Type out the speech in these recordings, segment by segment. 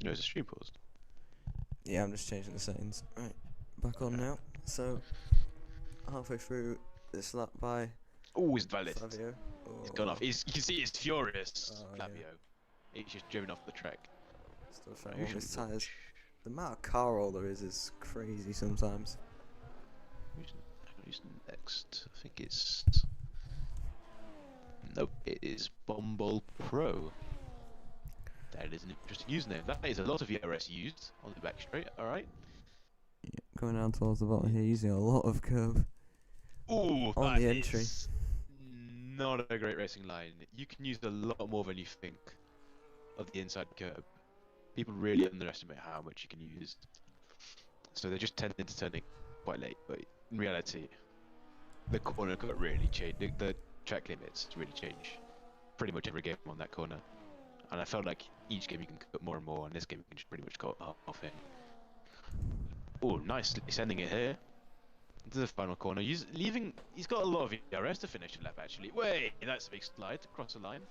No, it's a stream paused. Yeah, I'm just changing the settings. Right, back on now. So, halfway through this lap by Oh, he's valid. Flavio. He's gone off. You can see he's furious, Oh, Flavio. yeah. He's just driven off the track. Still trying to warm his tyres. The amount of car roll there is crazy sometimes. Who's next? I think it's... Nope, it is Bombol Pro. That is an interesting username. That is a lot of ERS used on the back straight, alright? Yeah, going down towards the bottom here, using a lot of curve. Ooh, on the entry. Not a great racing line. You can use a lot more than you think of the inside curb. People really underestimate how much you can use. So they just tend to turn it quite late, but in reality, the corner cut really changed. The track limits really change pretty much every game on that corner. And I felt like each game you can cut more and more, and this game you can just pretty much cut off in. Oh, nicely sending it here into the final corner. He's got a lot of ERS to finish the lap actually. Wait, that's a big slide across the line.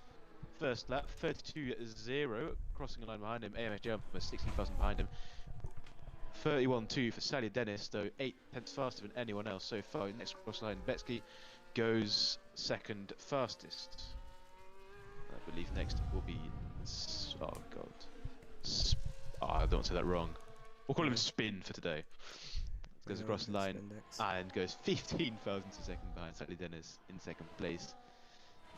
First lap, 32.0, crossing the line behind him. AMS Jumper, 16,000 behind him. 31.2 for Sally Dennis, though 8 tenths faster than anyone else so far. Next cross line, Betsky goes second fastest. I believe next will be... Oh god. I don't want to say that wrong. We'll call him Spin for today. Goes across the line and goes 15,000 to second behind Sally Dennis in second place.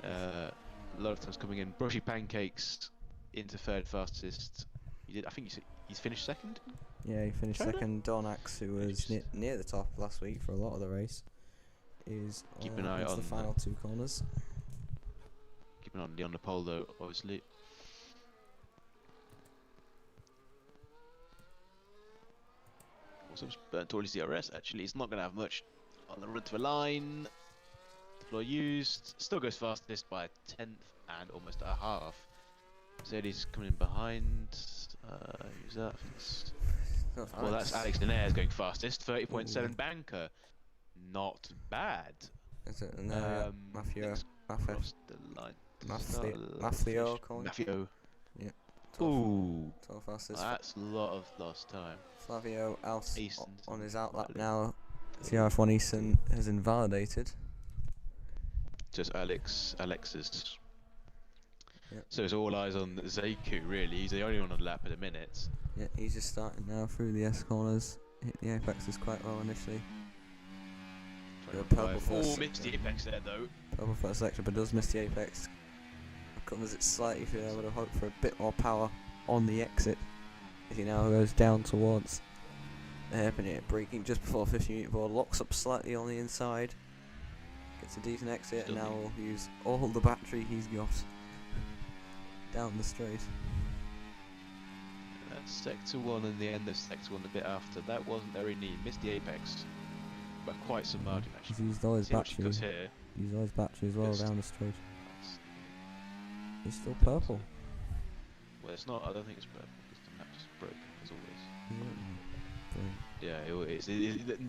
A lot of times coming in. Brushy Pancakes into third fastest. I think he's finished second? Yeah, he finished second. Donax, who was near the top last week for a lot of the race, is keep an eye on the final two corners. Keep an eye on the pole though, obviously. Also burnt all his DRS actually. He's not going to have much on the run to the line. The floor used. Still goes fastest by a tenth and almost a half. Mercedes coming in behind. Who's that? Well, that's Alex Denaires going fastest. 30.7 banker. Not bad. Is it? No, Mafio. Across the line. Mafio calling. Mafio. Yeah. Ooh. 12 fastest. That's a lot of lost time. Flavio out on his outlap now. CRF1 Easton has invalidated. Just Alex's. Yep. So it's all eyes on Zeiku, really. He's the only one on the lap at the minute. Yeah, he's just starting now through the S corners. Hit the apexes quite well initially. Purple first. Oh, missed the apex there though. Purple first sector, but does miss the apex. Covers it slightly for I would have hoped for a bit more power on the exit. As he now goes down towards the hairpin here, braking just before 50-meter board, locks up slightly on the inside. Gets a decent exit, and now will use all the battery he's got down the straight. That's sector 1 and the end of sector 1 a bit after. That wasn't very neat. Missed the apex by quite some margin actually. He's used all his battery. Used all his battery as well down the straight. He's still purple. Well, it's not. I don't think it's purple because the map just broke as always. Yeah, it always.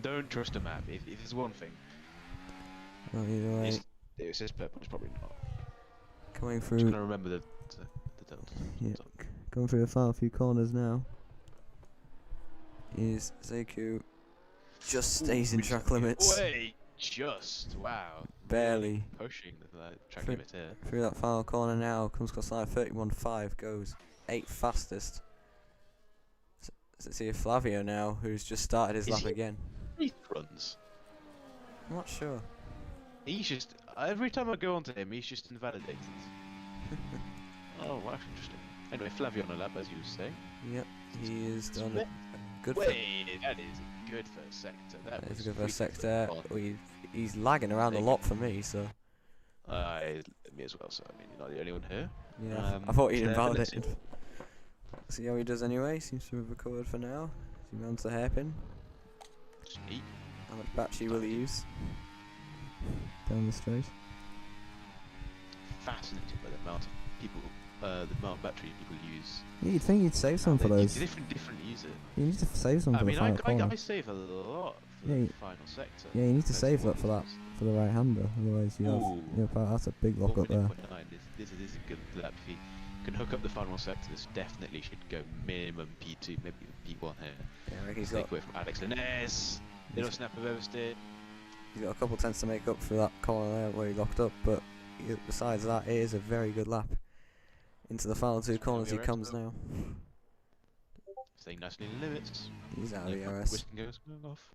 Don't trust a map. If there's one thing. Well, either way. If it says purple, it's probably not. Coming through. I'm just gonna remember the delta. Yeah. Going through the final few corners now. Is Zeiku just stays in track limits. Wait, just wow. Barely pushing the track limit here. Through that final corner now, comes across line 31.5, goes 8th fastest. Let's see if Flavio now, who's just started his lap again. He runs. I'm not sure. He's just every time I go onto him, he's just invalidated. Oh, wow, interesting. Anyway, Flavio on a lap, as you were saying. Yep, he is done a good. Wait, that is a good first sector. That is a good first sector. He's lagging around a lot for me, so. Me as well. So I mean, you're not the only one here. Yeah, I thought he'd invalidated. See how he does anyway. Seems to have recovered for now. He mounts the hairpin. Sweet. How much battery will he use? Down the straight. Fascinated by the amount of people, the amount of battery people use. Yeah, you'd think you'd save some for those. Different users. You need to save some for the final corner. I save a lot for the final sector. Yeah, you need to save that for the right hander. Otherwise, that's a big lock up there. This is a good lap. can hook up the final sectors, definitely should go minimum P2, maybe even P1 here. Yeah, I reckon he's Take got away from Alex Linez. Little snap of oversteer. he's got a couple tenths to make up for that corner there where he locked up, but besides that, it is a very good lap. Into the final two corners he comes now. Staying nicely in the limits. He's out of the RS. Whisk and goes off.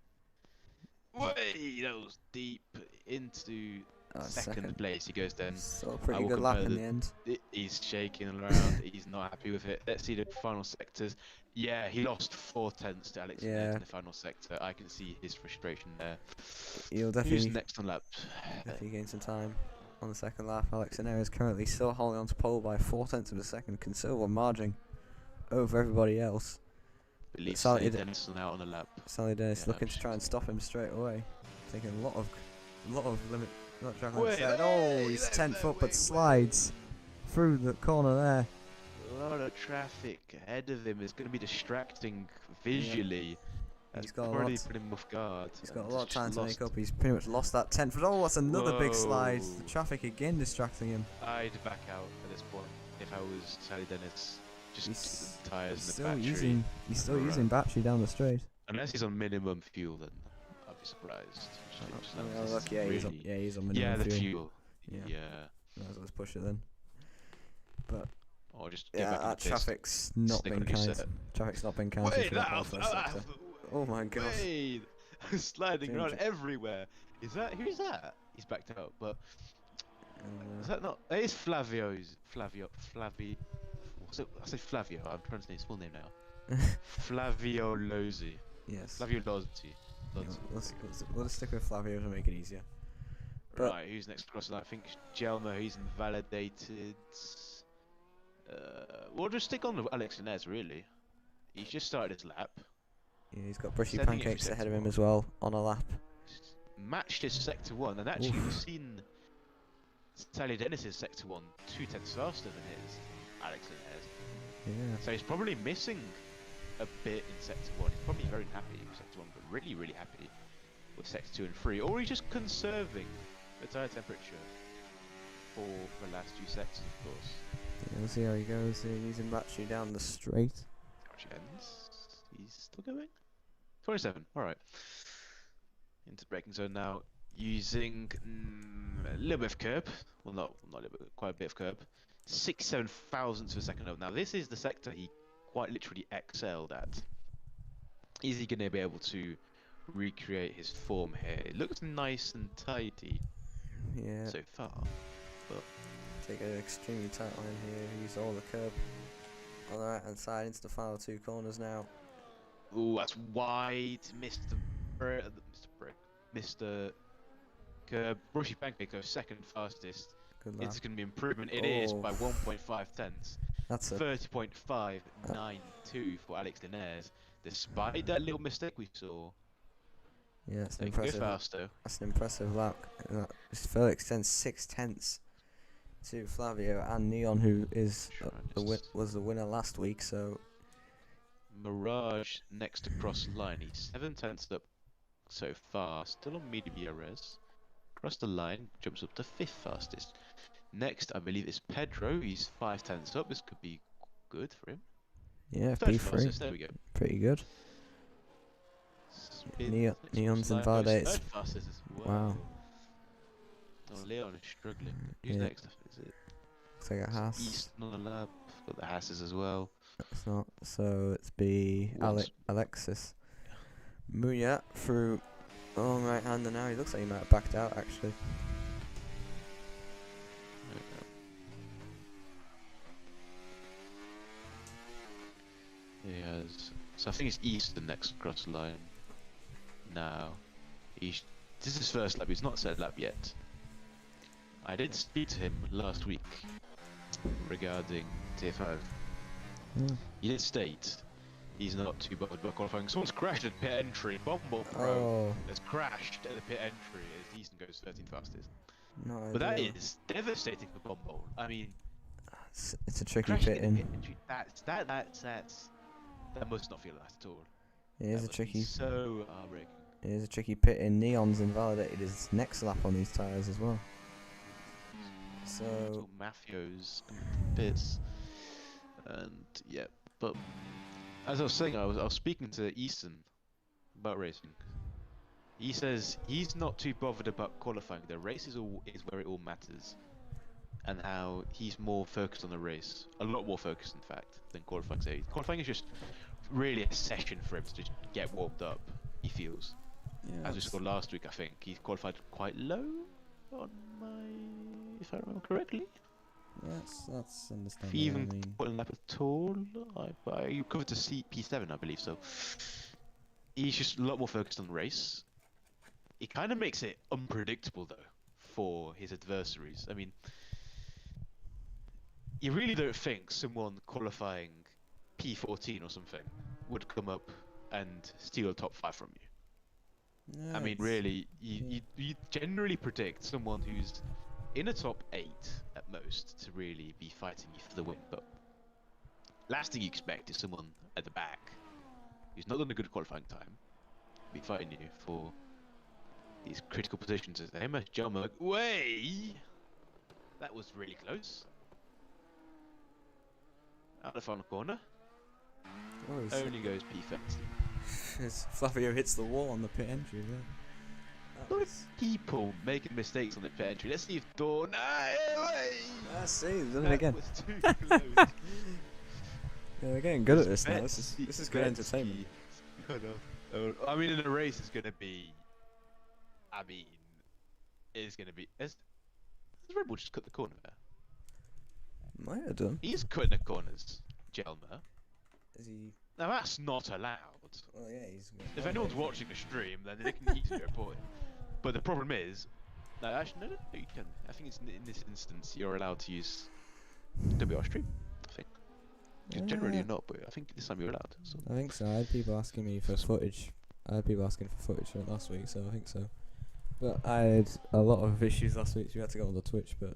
Way, that was deep into second place. He goes then. So a pretty good lap in the end. He's shaking around. He's not happy with it. Let's see the final sectors. Yeah, he lost 4 tenths to Alex in the final sector. I can see his frustration there. He'll definitely Who's next on lap? Definitely gain some time on the second lap. Alex Linez is currently still holding on to pole by 4 tenths of a second, considerable margin over everybody else. Believe Sally Dennis out on the lap. Sally Dennis looking to try and stop him straight away, taking a lot of limit. Oh, he's 10 foot, but slides through the corner there. A lot of traffic ahead of him is going to be distracting visually. He's got already put him off guard. He's got a lot of time to make up. He's pretty much lost that 10 foot. Oh, that's another big slide. The traffic again distracting him. I'd back out at this point if I was Sally Dennis. Just the tyres and the battery. He's still using battery down the straight. Unless he's on minimum fuel, then I'd be surprised. Look, he's on minimum fuel. Yeah, the fuel. Yeah. Let's push it then. But or just that traffic's not been kind. Traffic's not been kind. Oh my god! Sliding around everywhere. Who's that? He's backed out, but is that not? It is Flavio's. Flavi. I say Flavio. I'm trying to say his full name now. Flavio Lozzi. Yes. Flavio Lozzi. Yeah, we'll just stick with Flavio to make it easier. But right, who's next across the line? I think Jelmo, he's invalidated. We'll just stick on with Alex Linez, really. He's just started his lap. Yeah, he's got brushy pancakes ahead of him as well on a lap. Matched his sector 1, and actually we've seen Sally Dennis's sector 1 2 tenths faster than his Alex Linez. Yeah. So he's probably missing a bit in sector 1. He's probably very unhappy with sector 1, but really happy with sector 2 and 3. Or he's just conserving the tyre temperature for the last 2 sectors, of course. Yeah, we'll see how he goes. He's in battery down the straight. How ends. He's still going? 27, alright. Into braking zone now, using a little bit of curb. Well, not a little bit, quite a bit of curb. 6-7 thousandths of a second up. Now, this is the sector he quite literally excelled at. Is he going to be able to recreate his form here? It looks nice and tidy so far. But take an extremely tight line here. Use all the curb on the right hand side into the final 2 corners now. Ooh, that's wide. Mr. Curb. Brushy Pancake goes second fastest. It's going to be improvement. It is by 1.5 tenths. That's 30.592 for Alex Linez. Despite that little mistake we saw. Yeah, that's an impressive. Faster. That's an impressive lap. Felix extends 6 tenths to Flavio and Neon, who is was the winner last week. So Mirage next across the line. He's 7 tenths up so far. Still on medium ERS. Across the line, jumps up to 5th fastest. Next, I believe it's Pedro. He's 5 tenths up. This could be good for him. Yeah, P3. There we go. Pretty good. Neon's invalidated. Wow. Oh, Leon is struggling. Who's next? Is it? Looks like a Haas. Easton on the lap. Got the Hasses as well. It's not. So it's be Alexis Muya through long right hander now. He looks like he might have backed out actually. He has. So I think it's Easton next across the line. Now, this is his first lap. He's not set lap yet. I did speak to him last week regarding Tier 5. He did state he's not too bothered about qualifying. Someone's crashed at pit entry. Bumble Pro has crashed at the pit entry as Easton goes 13th fastest. No idea. But that is devastating for Bumble. I mean, it's a tricky pit in. That must not feel nice at all. It is a tricky. So heartbreaking. It is a tricky pit in. Neon's invalidated his next lap on these tyres as well. So Mafios pits. And yeah, but as I was saying, I was speaking to Easton about racing. He says he's not too bothered about qualifying. The race is where it all matters, and how he's more focused on the race, a lot more focused, in fact, than qualifying. So qualifying is just really a session for him to just get warmed up. He feels, Yeah, as we saw last week, I think he qualified quite low on if I remember correctly. that's If he understandable. even I mean, put in lap at all, I covered to P7, I believe. So he's just a lot more focused on the race. It kind of makes it unpredictable though for his adversaries. I mean, you really don't think someone qualifying P14 or something would come up and steal a top 5 from you. yeah, I mean, really, you generally predict someone who's in a top 8 at most to really be fighting you for the win. But last thing you expect is someone at the back who's not done a good qualifying time be fighting you for these critical positions as the MS Jelmer. Way! That was really close. Out the final corner. Only goes P30. Flavio hits the wall on the pit entry. Yeah. Look at people making mistakes on the pit entry. Let's see if Dawn. I see. Done it That again. was too close. Yeah, we're getting good at this now. This is good entertainment. I mean, in a race, it's gonna be. I mean, it's gonna be. Has Red Bull just cut the corner there? Might have done. He's cutting the corners, Jelmer. Is he? Now that's not allowed. Well, yeah, he's. If anyone's watching the stream, then they can easily report it. But the problem is, no, actually, no, you can. I think it's in this instance you're allowed to use WOR stream. I think. Generally you're not, but I think this time you're allowed. So. I think so. I had people asking me for footage. I had people asking for footage from last week, so I think so. But I had a lot of issues last week, so we had to go on the Twitch. But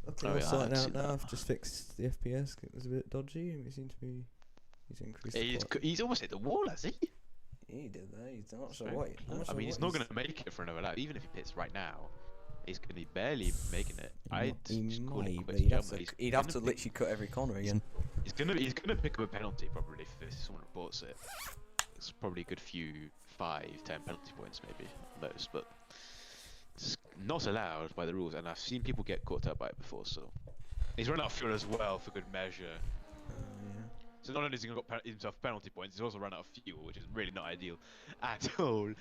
luckily, we're sorting out now. I've just fixed the FPS. It was a bit dodgy, and we seem to be. He's increased. He's almost hit the wall, has he? He did that. He's not sure what. I mean, he's not going to make it for another lap. Even if he pits right now, he's going to be barely making it. He might, but he'd have to literally cut every corner again. He's gonna pick up a penalty probably if someone reports it. It's probably a good few 5-10 penalty points maybe at most, but it's not allowed by the rules. And I've seen people get caught up by it before. So he's run out of fuel as well for good measure. Yeah. So not only has he got himself penalty points, he's also run out of fuel, which is really not ideal at all.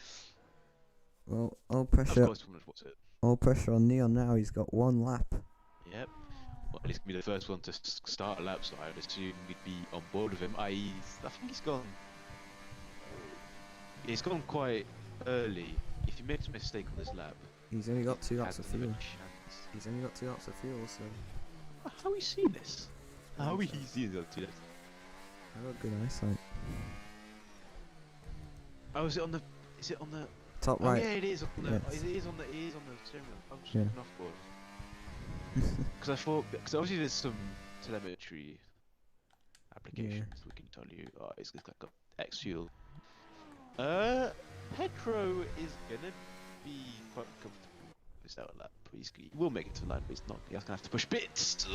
Well, all pressure. Of course, All pressure on Neon now. He's got 1 lap. Yep. Well, he's gonna be the first one to start a lap, so I'd assume we'd be on board with him. I think he's gone. He's gone quite early. If he makes a mistake on this lap, He's only got 2 laps of hasn't fuel. even a chance. He's only got 2 laps of fuel, so. How are we seeing this? How are we seeing the other 2 laps? I got good eyesight. Oh, is it on the? Is it on the? Top Oh right. yeah, it is on the. Yes. It is on the steering wheel. I'm just Yeah. looking off board. Because I thought, because obviously there's some telemetry applications we can tell you. Oh, it's got X fuel. Pedro is gonna be quite comfortable this out lap. He will make it to the line, but he's not. He's gonna have to push bits.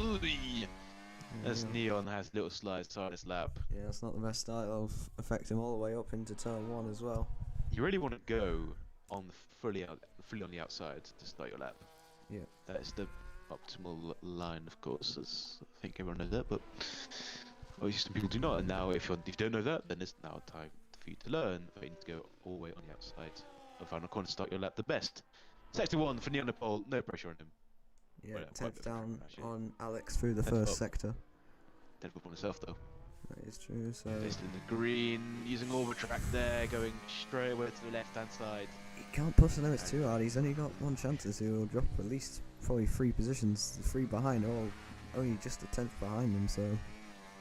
As Neon has little slides on his lap. Yeah, that's not the best start. It'll affect him all the way up into turn 1 as well. You really want to go on the fully on the outside to start your lap. Yeah. That is the optimal line, of course, as I think everyone knows that, but obviously some people do not. And now, if you don't know that, then it's now time for you to learn. You need to go all the way on the outside of final corner to start your lap the best. Sector 1 for Neon Nepal, no pressure on him. Yeah, Well, quite a 10th bit down actually. on Alex through the 10th first up. sector. 10th up on himself though. That is true, so. Based in the green, using all the track there, going straight away to the left hand side. He can't push the limits too hard. He's only got 1 chance to he'll drop at least probably 3 positions. The 3 behind are all only just a 10th behind him, so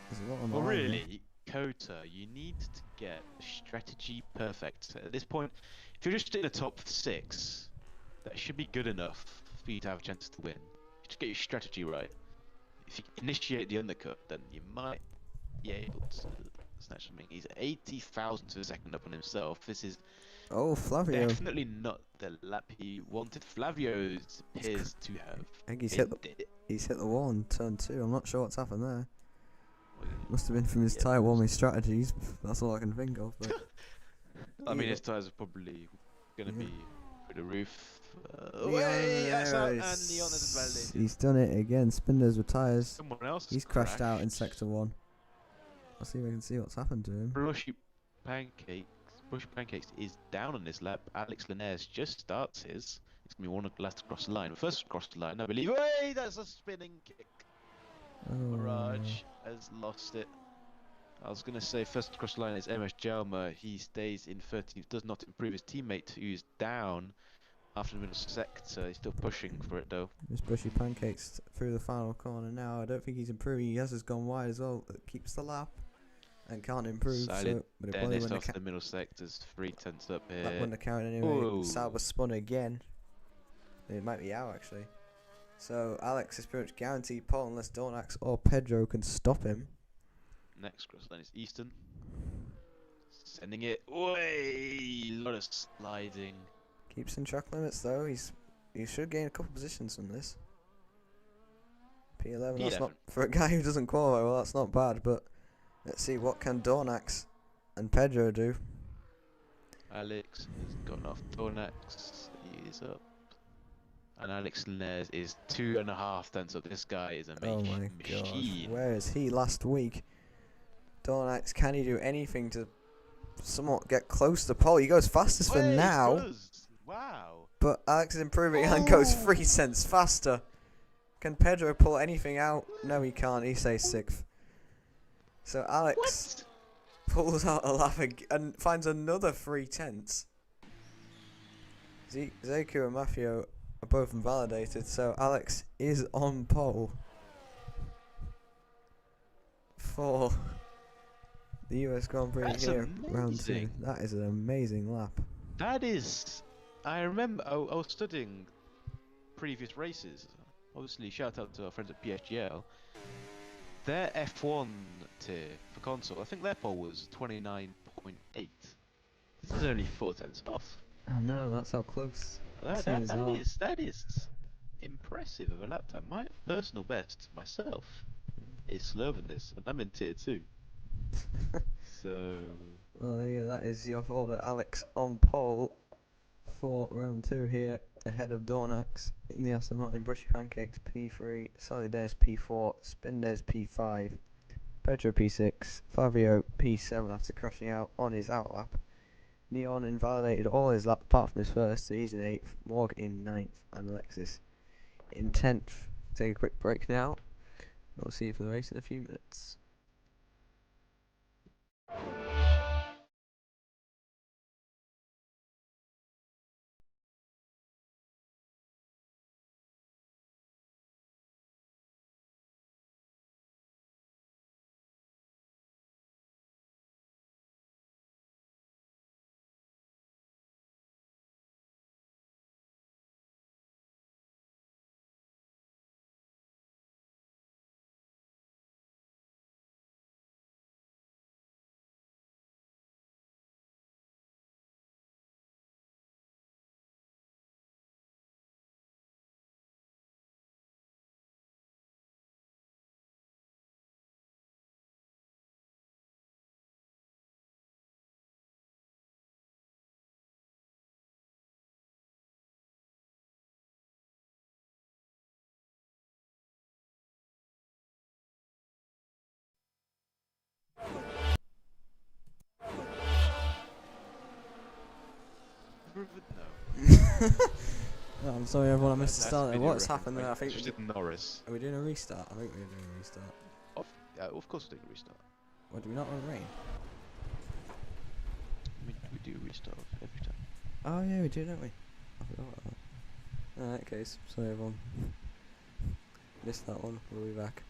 there's a lot on the Well, line there. really, Kota, you need to get the strategy perfect. At this point, if you're just in the top 6, that should be good enough for you to have a chance to win. Just get your strategy right. If you initiate the undercut, then you might be able to snatch something. He's 80,000 a second up on himself. This is Oh, Flavio. definitely not the lap he wanted. Flavio appears to have. I think he's been hit the wall in turn 2. I'm not sure what's happened there. Must have been from his Yeah, tyre warming strategies. That's all I can think of. But I mean, yeah. his tyres are probably gonna Yeah. be through the roof. Leon, That's out, there and Leon has invalidated. he's done it again. Spinners with tyres. Someone else has He's crashed out in sector 1. I'll see if I can see what's happened to him. Brushy Pancakes is down on this lap. Alex Linares just starts his. It's gonna be one of the last to cross the line. First across the line, I believe. Hey, that's a spinning kick. Oh. Mirage has lost it. I was gonna say first across the line is MS Jalma. He stays in 13th, does not improve his teammate who's down after the middle sector. He's still pushing for it though. Miss Brushy Pancakes through the final corner now. I don't think he's improving. He has just gone wide as well. It keeps the lap and can't improve. Silent But it probably Dennis wouldn't off the middle sectors, 3/10 up here. that wouldn't have counted anyway. Ooh. Sauber spun again. It might be out actually. So Alex is pretty much guaranteed pole unless Dornax or Pedro can stop him. Next cross line is Easton. Sending it away. A lot of sliding. Keeps in track limits though. He should gain a couple positions from this. P11. That's not for a guy who doesn't qualify. Well, that's not bad. But let's see what can Dornax and Pedro do. Alex has gone off Dornax. He is up. And Alex Linares is 2.5 tenths up. This guy is a Oh my machine. god. Where is he last week? Dornax, can he do anything to somewhat get close to pole? He goes fastest for now. Does. Wow. But Alex is improving and goes 3 cents faster. Can Pedro pull anything out? No, he can't. He stays 6th. So Alex pulls out a lap and finds another 3 tenths. Zeku and Mafio are both invalidated, so Alex is on pole for the US Grand Prix here, round 2. That is an amazing lap. That is. I remember I was studying previous races. Obviously, shout out to our friends at PSGL. Their F1 tier for console, I think their pole was 29.8. This is only 4 tenths off. I know, that's how close. That is impressive of a lap time. My personal best myself is slower than this, and I'm in tier 2. So. Well, yeah, that is your folder, Alex on pole for round 2 here, ahead of Dornax in the Aston Martin. Brushy Pancakes P3, Solidaires P4, Spindaires P5, Pedro P6, Flavio P7 after crashing out on his outlap. Neon invalidated all his lap apart from his first, so he's in 8th, Morgan in 9th, and Alexis in 10th. Take a quick break now. We'll see you for the race in a few minutes. Oh, I'm sorry everyone, I missed the start. What's happened there? I think just did Norris. Are we doing a restart? I think we're doing a restart. Of course we're doing a restart. What, do we not want rain? We do restart every time. Oh yeah, we do, don't we? I forgot about that. In that case, sorry everyone. Missed that one. We'll be back.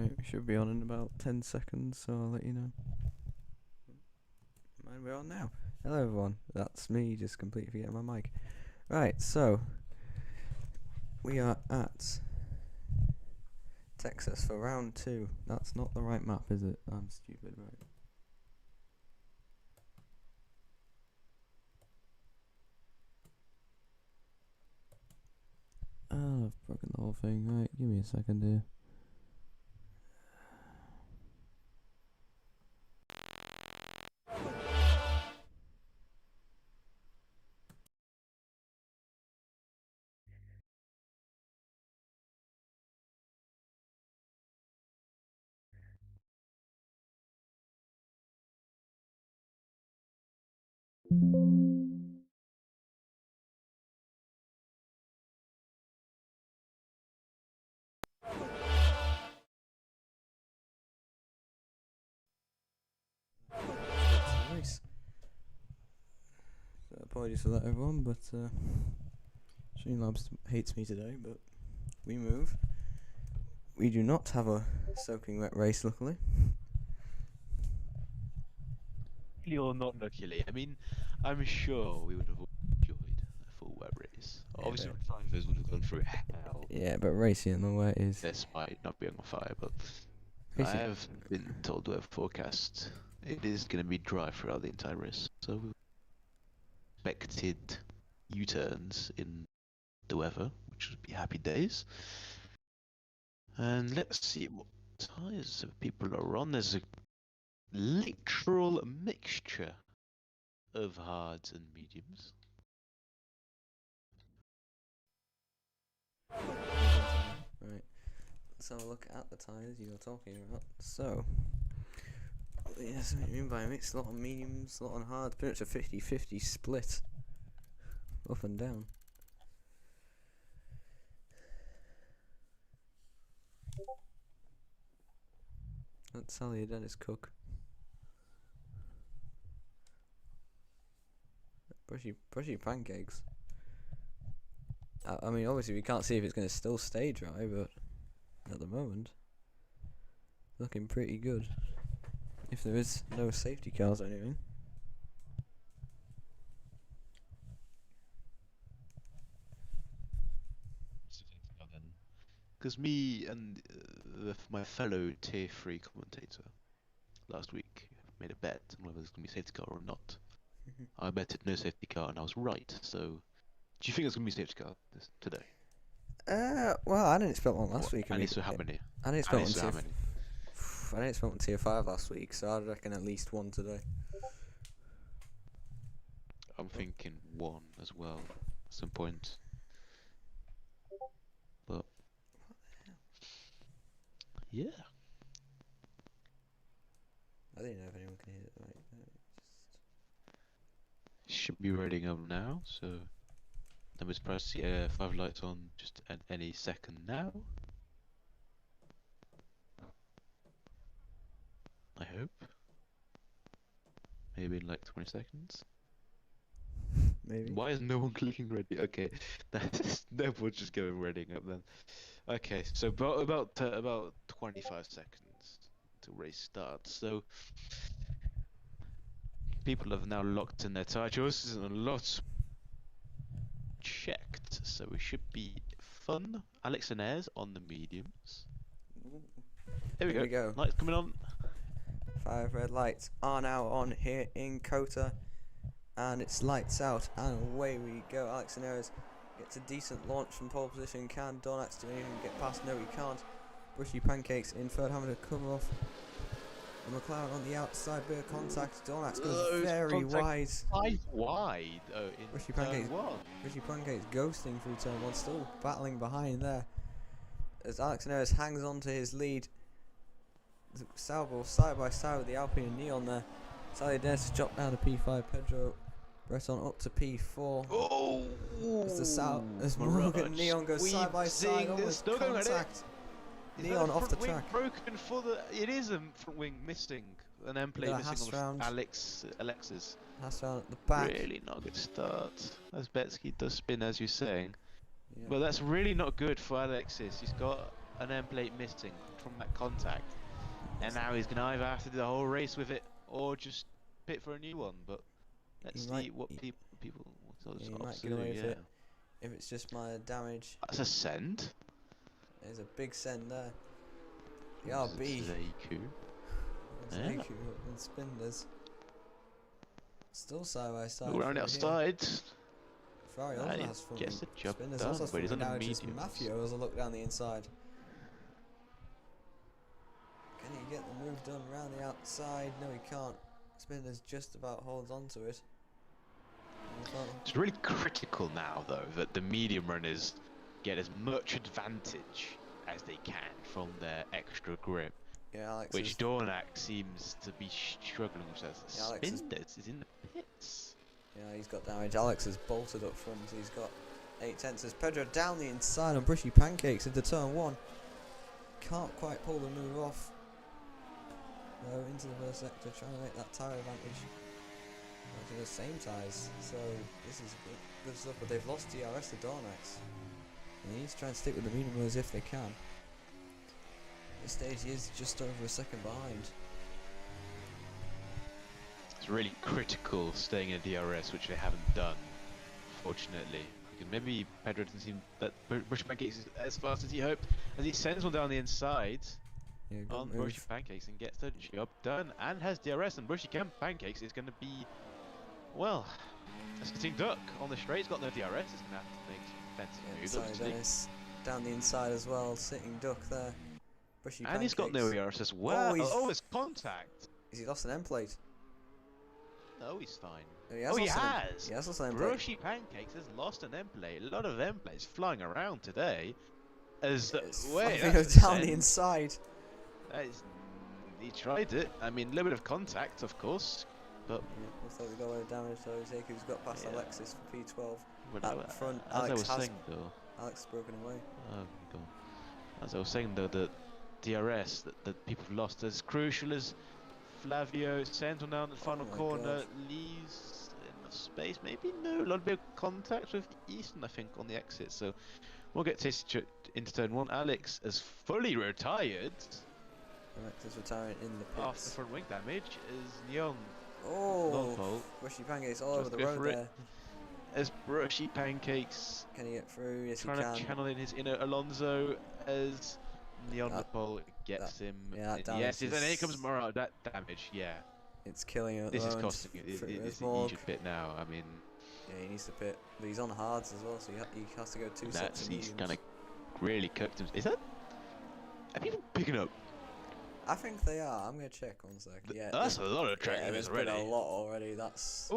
Right, we should be on in about 10 seconds, so I'll let you know. And we're on now. Hello everyone, that's me just completely forgetting my mic. Right, so we are at Texas for round 2. That's not the right map, is it? I'm stupid, right? Oh, I've broken the whole thing. Right, give me a second here. Nice. So apologies for that, everyone, but Streamlabs hates me today, but we move. We do not have a soaking wet race, luckily. Luckily or not luckily, I mean, I'm sure we would have all enjoyed a full wet race. Yeah, Obviously, but the drivers would have gone through hell. yeah, but racing in the wet is... Despite not being on fire, but I Racing. have been told the weather forecast it is going to be dry throughout the entire race, so we expected U-turns in the weather, which would be happy days. And let's see what tyres people are on. There's a literal mixture of hards and mediums. Right, let's have a look at the tyres you were talking about. So, yes, what do you mean by a mix? A lot on mediums, a lot on hard. Pretty much a 50-50 split. Up and down. That's Sally Dennis Cook. Brushy pancakes. I mean, obviously we can't see if it's going to still stay dry, but at the moment, looking pretty good. If there is no safety cars or anything. Because me and my fellow tier 3 commentator last week made a bet on whether there's going to be a safety car or not. I betted no safety car and I was right, so do you think there's going to be a safety car today? Well, I didn't expect one last week. And so how many? I didn't expect one I didn't expect one tier 5 last week, so I'd reckon at least one today. I'm thinking one as well at some point. But yeah. I didn't know if anyone can hear it right. Should be reading up now, so numbers press 5 lights on just at any second now. I hope. Maybe in like 20 seconds. Maybe. Why is no one clicking ready? Okay, no one's just going reading up then. Okay, so about 25 seconds till race starts. So people have now locked in their tyre choices and a lot checked. So we should be fun. Alex and Ayres on the mediums. Here we go. Lights coming on. 5 red lights are now on here in Kota, and it's lights out, and away we go. Alex and Ayres gets a decent launch from pole position. Can Dornax do anything to get past? No, he can't. Brushy pancakes in third, having to cover off the McLaren on the outside. Bit of contact. Dornax goes very wide. 5 wide. Oh, in Brushy turn pancakes. 1. Brushy pancakes ghosting through turn 1, still battling behind there as Alex and Ayres hangs on to his lead. Salvo side by side with the Alpine and Neon there. Sally Dennis has dropped down to P5. Pedro Breton up to P4. Oh! As Morgan and Neon go side by side, almost contact. Neon off the track. Broken for the. It is a front wing missing. An M plate missing on Alex's. Last round at the back. Really not a good start. As Betsky does spin, as you're saying. Yeah. But that's really not good for Alexis. He's got an M plate missing. from that contact, and now he's gonna either have to do the whole race with it or just pit for a new one. But let's see what people he might get away with it if it's just minor damage. That's a send. There's a big send there. The RB. Yeah. And Spinders. Still side by side. Around outside. Ferrari also has front gets the job Spinders done, also has but he's on the damages. mediums. Mafio has a look down the inside. Can he get the move done around the outside? No, he can't. Spinders just about holds on to it. It's really critical now, though, that the medium runners get as much advantage as they can from their extra grip. Yeah, Alex which Dornac seems to be struggling with. Spinders is in the pits. Yeah, he's got damage. Alex is bolted up front. He's got 8 tenths. As Pedro down the inside on Brushy Pancakes into turn 1. Can't quite pull the move off. No, into the first sector, trying to make that tyre advantage. To the same tyres, so this is good stuff. But they've lost DRS to Dornax. And he needs to try and stick with the medium runners if they can. At this stage, he is just over a second behind. It's really critical staying in a DRS, which they haven't done, fortunately. Because maybe Pedro doesn't seem that Brushy Pancakes is as fast as he hoped, as he sends one down the inside on Brushy Pancakes and gets the job done, and has DRS. And Brushy Pancakes is going to be, well, a sitting duck on the straight. He's got no DRS. He's going to have to make defensive moves. Sorry, Dennis. Down the inside as well, sitting duck there. Brushy and he's got no DRS as well. Oh, it's contact. Has he lost an end plate? No, he's fine. He has. He has lost an end plate. Brushy Pancakes has lost an end plate. A lot of end plates flying around today. As wait, down the inside. He tried it. I mean, a little bit of contact, of course, but looks like we got a lot of damage. So Zeku's got past Alexis for P12. At front, as I was saying, though, Alex broken away. Oh God. As I was saying, though, the DRS that people have lost as crucial as Flavio sends one down the final corner, leaves enough space. Maybe no, a lot of bit of contact with Easton, I think, on the exit. So we'll get tasted into turn 1. Alex is fully retired. Alex is retiring in the pits. After front wing damage is Young. Oh, Brushy Pancakes all over the road there. As Brushy Pancakes. Can he get through? Yes, he can. Trying to channel in his inner Alonso as Neon Pole gets him. Yeah, that damage. Yes, and here comes Morale. That damage, yeah. It's killing him at this the is moment. costing it. It's the Egypt bit now. I mean. Yeah, he needs to pit. But he's on hards as well, so he has to go 2 sets of mediums. He's kind of really cooked him. Is that? Are people picking up? I think they are. I'm gonna check 1 sec. Yeah, that's a lot of track limits already. Been a lot already. That's a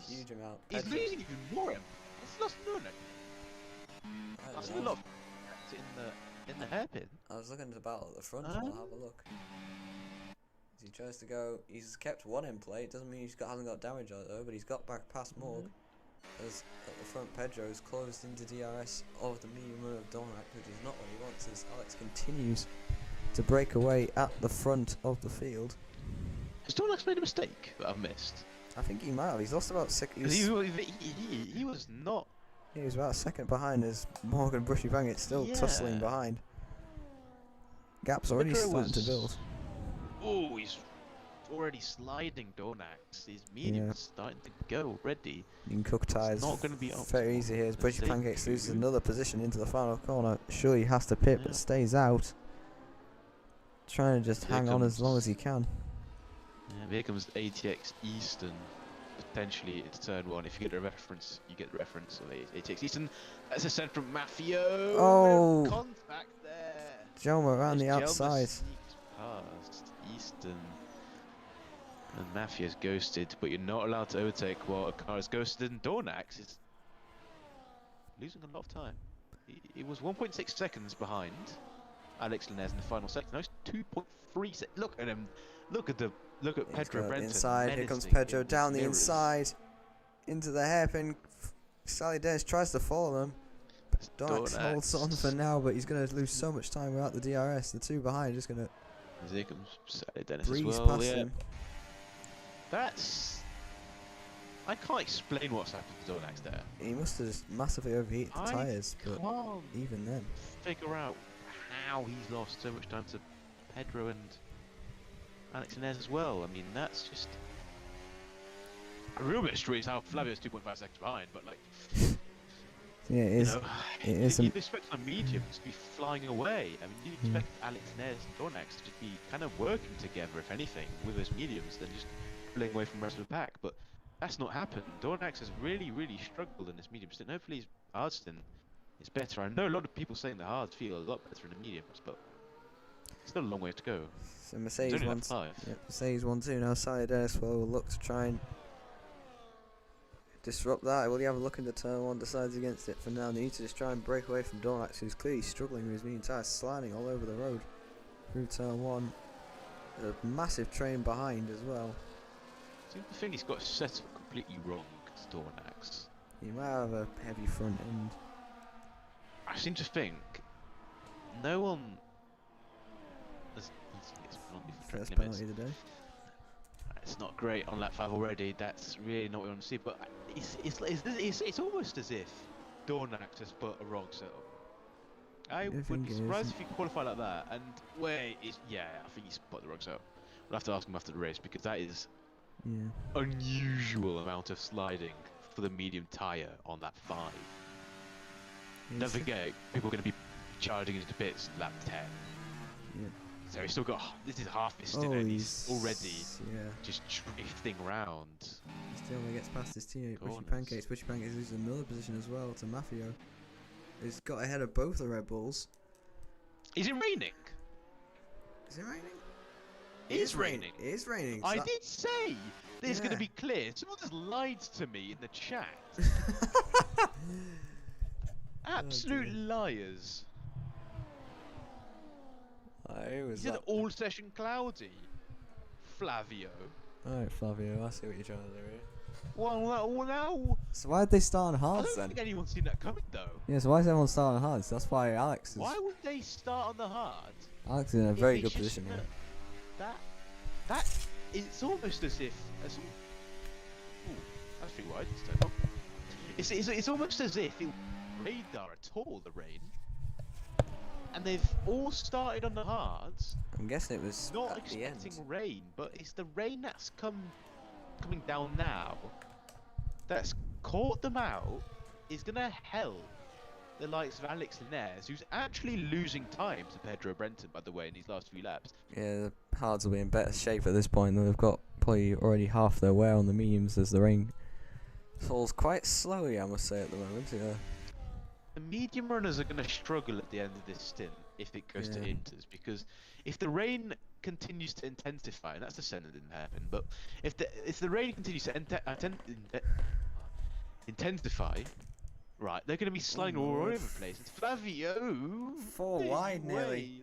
huge amount. He's losing even more. It's lost Nuno. That's a lot in the hairpin. I was looking at the battle at the front. I'll have a look. As he tries to go, he's kept 1 in play. It doesn't mean hasn't got damage on it though, but he's got back past Morg. As at the front, Pedro's closed into DRS of the medium run of Dornac, which is not what he wants. As Alex continues to break away at the front of the field. Has Dornac made a mistake that I've missed? I think he might have. He's lost about 6. He was not. Yeah, he was about a second behind as Morgan Brushy Pancakes still tussling behind. Gap's already starting to build. Oh, he's already sliding Dornax. His medium's starting to go already. You can cook tyres. Not going to be very easy here as Brushy Pancakes loses another position into the final corner. Sure, he has to pit, but stays out. Trying to just hang on as long as he can. Yeah, here comes ATX Eastern. Potentially it's turn 1. If you get the reference, you get the reference of ATX Eastern. That's a send from Mafio. Oh! Contact there. Jelma around the outside. Past Eastern. And Mafio's ghosted, but you're not allowed to overtake while a car is ghosted. And Dornax is losing a lot of time. He was 1.6 seconds behind Alex Linez in the final sector. Now he's 2.3 seconds. Look at him. Look at Pedro Brenton. Inside. Here comes Pedro down the inside into the hairpin. Sally Dennis tries to follow them. Dornax holds on for now, but he's going to lose so much time without the DRS. The 2 behind are just going to. Here comes Sally Dennis breeze as well. Past him. I can't explain what's happened to Dornax there. He must have just massively overheated the tyres, but even then. Figure out now he's lost so much time to Pedro and Alex Inez as well. I mean, that's just a real mystery is how Flavio's 2.5 seconds behind, but like, Yeah, it is. It is. you'd expect a medium to be flying away. I mean, you'd expect Alex Inez and Dornax to be kind of working together, if anything, with those mediums, than just pulling away from the rest of the pack. But that's not happened. Dornax has really, really struggled in this medium stint. Hopefully, his hard stint is better. I know a lot of people saying the hards feel a lot better in the mediums, but still a long way to go. So Mercedes only wants. lap 5. Yep, Mercedes 1-2 now. Side Dennis will look to try and disrupt that. Will he have a look into turn 1? Decides against it for now. They need to just try and break away from Dornax, who's clearly struggling with his medium tyres, sliding all over the road through turn 1. There's a massive train behind as well. I think he's got set up completely wrong, Dornax. He might have a heavy front end. I seem to think no one has gets penalty for First track limits. penalty of the day. It's not great on lap 5 already. That's really not what we want to see. But it's almost as if Dornax has put a wrong setup. I would be surprised if he qualified like that. And yeah, I think he's put the wrong setup. We'll have to ask him after the race because that is unusual amount of sliding for the medium tyre on lap 5. Don't forget, people are going to be charging into pits lap 10. Yeah. So he's still got, this is half his stint and he's already just drifting around. He still only gets past his teammate, Bushy Pancakes. Bushy Pancakes loses another position as well to Mafio, who's got ahead of both the Red Bulls. Is it raining? Is it raining? It is raining. It is raining. I did say there's going to be clear. Someone just lied to me in the chat. Absolute liars. He said all session cloudy. Flavio. Alright, Flavio, I see what you're trying to do here. Well, now. So why did they start on hards I don't think anyone's seen that coming though. Yeah, so why is everyone starting on hards? That's why Alex is. Why would they start on the hard? Alex is in a very good position here. It's almost as if. Ooh, that's pretty wide. It's almost as if it radar at all, the rain. And they've all started on the hards. I'm guessing it was not at the end. expecting rain, but it's the rain that's coming down now that's caught them out. Is gonna help the likes of Alex Inez, who's actually losing time to Pedro Brenton, by the way, in these last few laps. Yeah, the hards will be in better shape at this point. They've got probably already half their wear on the mediums as the rain falls quite slowly, I must say, at the moment. Yeah. The medium runners are going to struggle at the end of this stint if it goes to inters, because if the rain continues to intensify, and that's the sense that didn't happen, but if the rain continues to intensify, right, they're going to be sliding all over the place. It's Flavio! 4 wide nearly.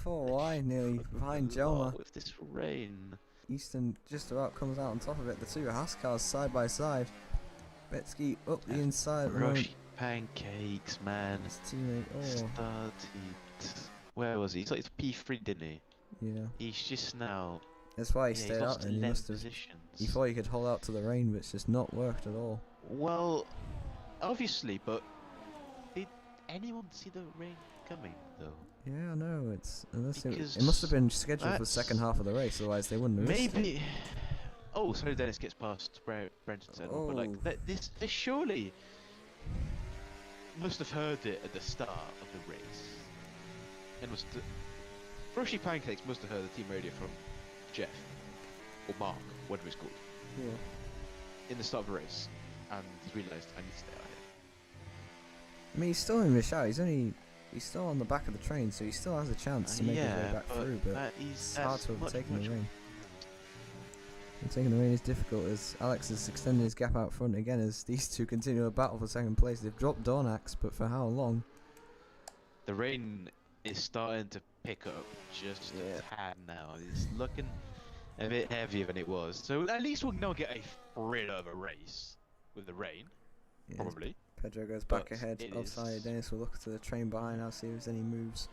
4 wide nearly behind Joma. With this rain. Easton just about comes out on top of it. The two Haas cars side by side. Betsky up the inside. Rushy pancakes, man. His teammate, started. Where was he? He's like P3, didn't he? Yeah. He's just now. That's why he stayed out, and he must have. Positions. He thought he could hold out to the rain, but it's just not worked at all. Well, obviously, but did anyone see the rain coming though? Yeah, I know. It must have been scheduled for the second half of the race, otherwise they wouldn't have. Maybe. Oh, sorry, Dennis gets past Brenton's head. But like this surely must have heard it at the start of the race, and Froshy Pancakes must have heard the team radio from Jeff or Mark, whatever it's called. Yeah. In the start of the race, and he's realised I need to stay out here. I mean, he's still in the shout. He's still on the back of the train, so he still has a chance to make his way back through. But it's hard to overtake the rain. Taking the rain is difficult as Alex has extended his gap out front again as these two continue a battle for second place. They've dropped Dornax, but for how long? The rain is starting to pick up just a tad now. It's looking a bit heavier than it was. So at least we'll now get a thrill of a race with the rain, probably. Pedro goes back ahead of Sire Dennis. We'll look to the train behind now, see if there's any moves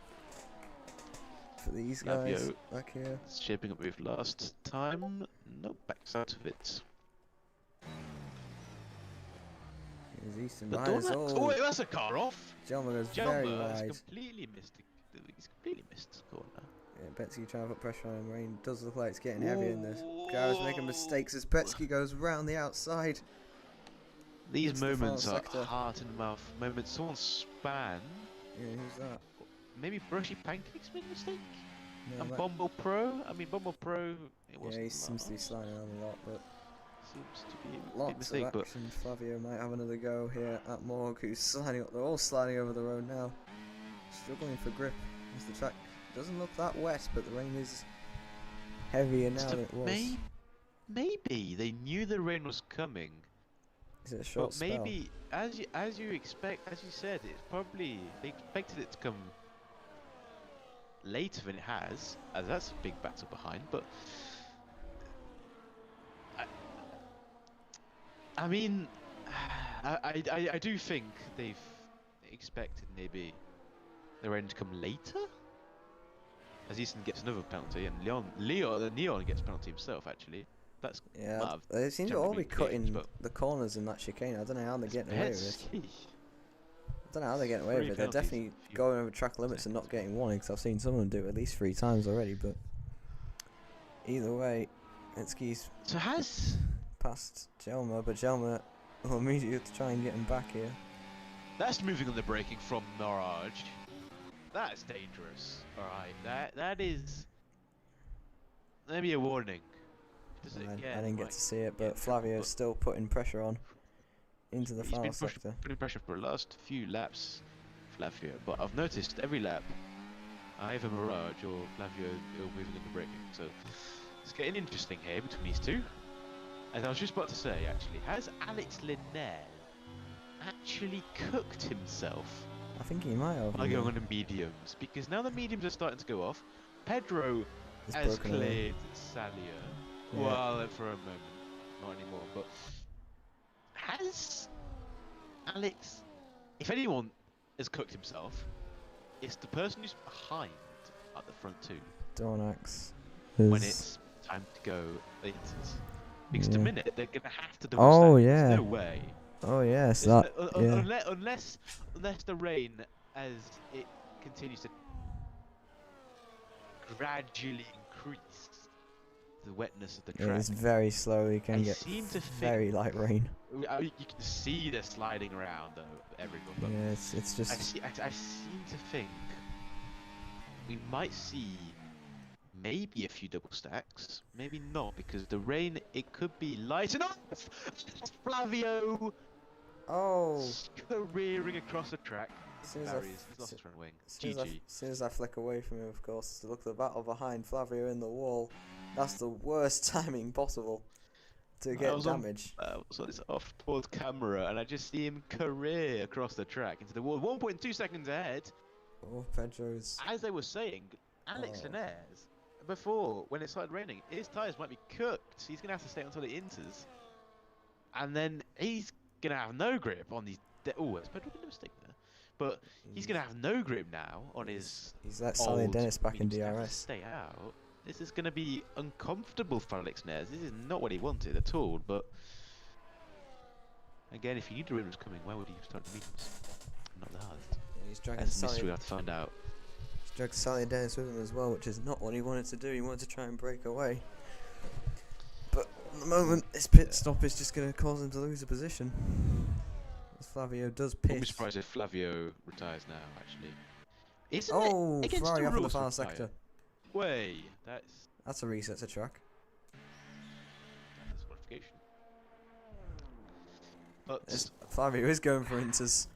for these guys back here. It's shaping up with last time. Nope, backs out of it. Here's Easton but behind us. Oh wait, that's a car off. Jelma goes very wide. Completely missed it. he's completely missed the corner. Yeah, Betsky trying to put pressure on him. Rain does look like it's getting heavier in this. Garrett's making mistakes as Betsky goes round the outside. These Into the moments final are sector. heart in the mouth moments. Someone span. Yeah, who's that? Maybe Brushy Pancakes made a mistake. No, And that- Bumble Pro. I mean, Bumble Pro. It wasn't. yeah, he seems to be sliding around a lot, but Seems to be a big lots mistake. of action. Flavio might have another go here at Morg, who's sliding up. They're all sliding over the road now. Struggling for grip as the track doesn't look that wet, but the rain is heavier now than it was. Maybe they knew the rain was coming. Is it a short But spell? maybe, as you expect, as you said, it's probably they expected it to come later than it has, as that's a big battle behind. But I mean, I do think they've expected maybe the rain to come later, as Easton gets another penalty, and Leon gets a penalty himself. Actually, that's Yeah, they seem to all be generally been cutting picked, the corners in that chicane. I don't know how they're getting away with it. Betsky. I don't know how they're getting away with Three it. They're penalties, definitely few going over track limits and not getting one, because I've seen some of them do it at least 3 times already. But either way, Betsky's So has past Jelma, but Jelma will immediately try and get him back here. that's moving on the braking from Mirage. That's dangerous. All right, that is maybe a warning. I didn't get to see it, but Flavio's still putting pressure on into the final sector. Putting pressure for the last few laps, Flavio. But I've noticed every lap, either Mirage or Flavio are moving in the braking. So it's getting interesting here between these two. And I was just about to say, actually, has Alex Linnell actually cooked himself I think he might have. by going on the mediums? Because now the mediums are starting to go off. Pedro It's has broken away. cleared Salia. Yeah. Well, for a moment, not anymore. But has Alex, if anyone has cooked himself, it's the person who's behind at the front too. Dornax. When it's time to go inters. Because the Yeah. minute they're gonna have to double Oh, stack. yeah. There's no way. Oh yes, There's that. no- Yeah. unless the rain, as it continues to gradually increase the wetness of the Yeah, track. it's very slowly. I Can get seem to very think light rain. you can see they're sliding around though, everyone. But Yeah, it's just. I seem to think we might see maybe a few double stacks, maybe not, because the rain, it could be light enough. Flavio Oh. careering across the track. As soon as I Barriers, he's lost his front wing. GG. as soon as I flick away from him, of course, to look at the battle behind Flavio in the wall, that's the worst timing possible to get damage. So this off towards camera, and I just see him career across the track into the wall, 1.2 seconds ahead. Oh, Pedro's. As they were saying, Alex Oh. Linares, before, when it started raining, his tyres might be cooked. He's going to have to stay until it enters. And then he's going to have no grip on these... Oh, has Pedro made a mistake there? But he's going to have no grip now on his... He's let Sally old Dennis back in mediums. He's gonna have to DRS. stay out. This is going to be uncomfortable for Alex Linares. This is not what he wanted at all, but... Again, if you knew the rain was coming, why would you start the mediums? Not that hard. Yeah, he's dragging That's the mystery we Sally. have to find out. He's dragged Sally Dennis with him as well, which is not what he wanted to do. He wanted to try and break away. But at the moment, this pit stop is just going to cause him to lose a position. As Flavio does Wouldn't be pit. surprised if Flavio retires now, actually. Isn't Oh, it against Ferrari the off in the rules to final retire? sector. Way, That's a reset to track. that's a modification. But Yes, Flavio is going for inters.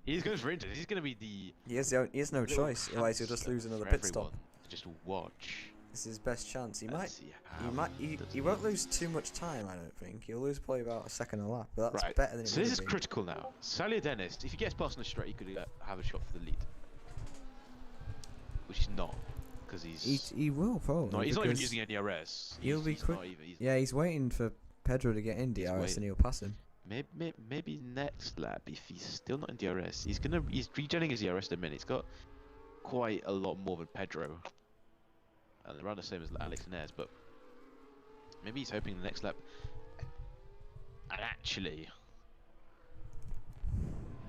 he's going for Inter. He's going to be the... He has no little choice, otherwise he'll just hamster lose another for pit stop. everyone to just watch. This is his best chance. He and might. see He how might. does He it. won't lose too much time. I don't think. He'll lose probably about a second a lap, but that's Right, better than it so would this have is been. critical now. Salia Dennis, if he gets past on the straight, he could have a shot for the lead. Which he's not, because He will probably. no, he's not even because using any DRS. he'll be he's quick. not even, he's Yeah, he's waiting for Pedro to get in He's DRS and waiting. he'll pass him. Maybe next lap, if he's still not in DRS, he's regenerating his DRS in a minute. He's got quite a lot more than Pedro, and around the same as Alex Linares, but maybe he's hoping the next lap. And actually,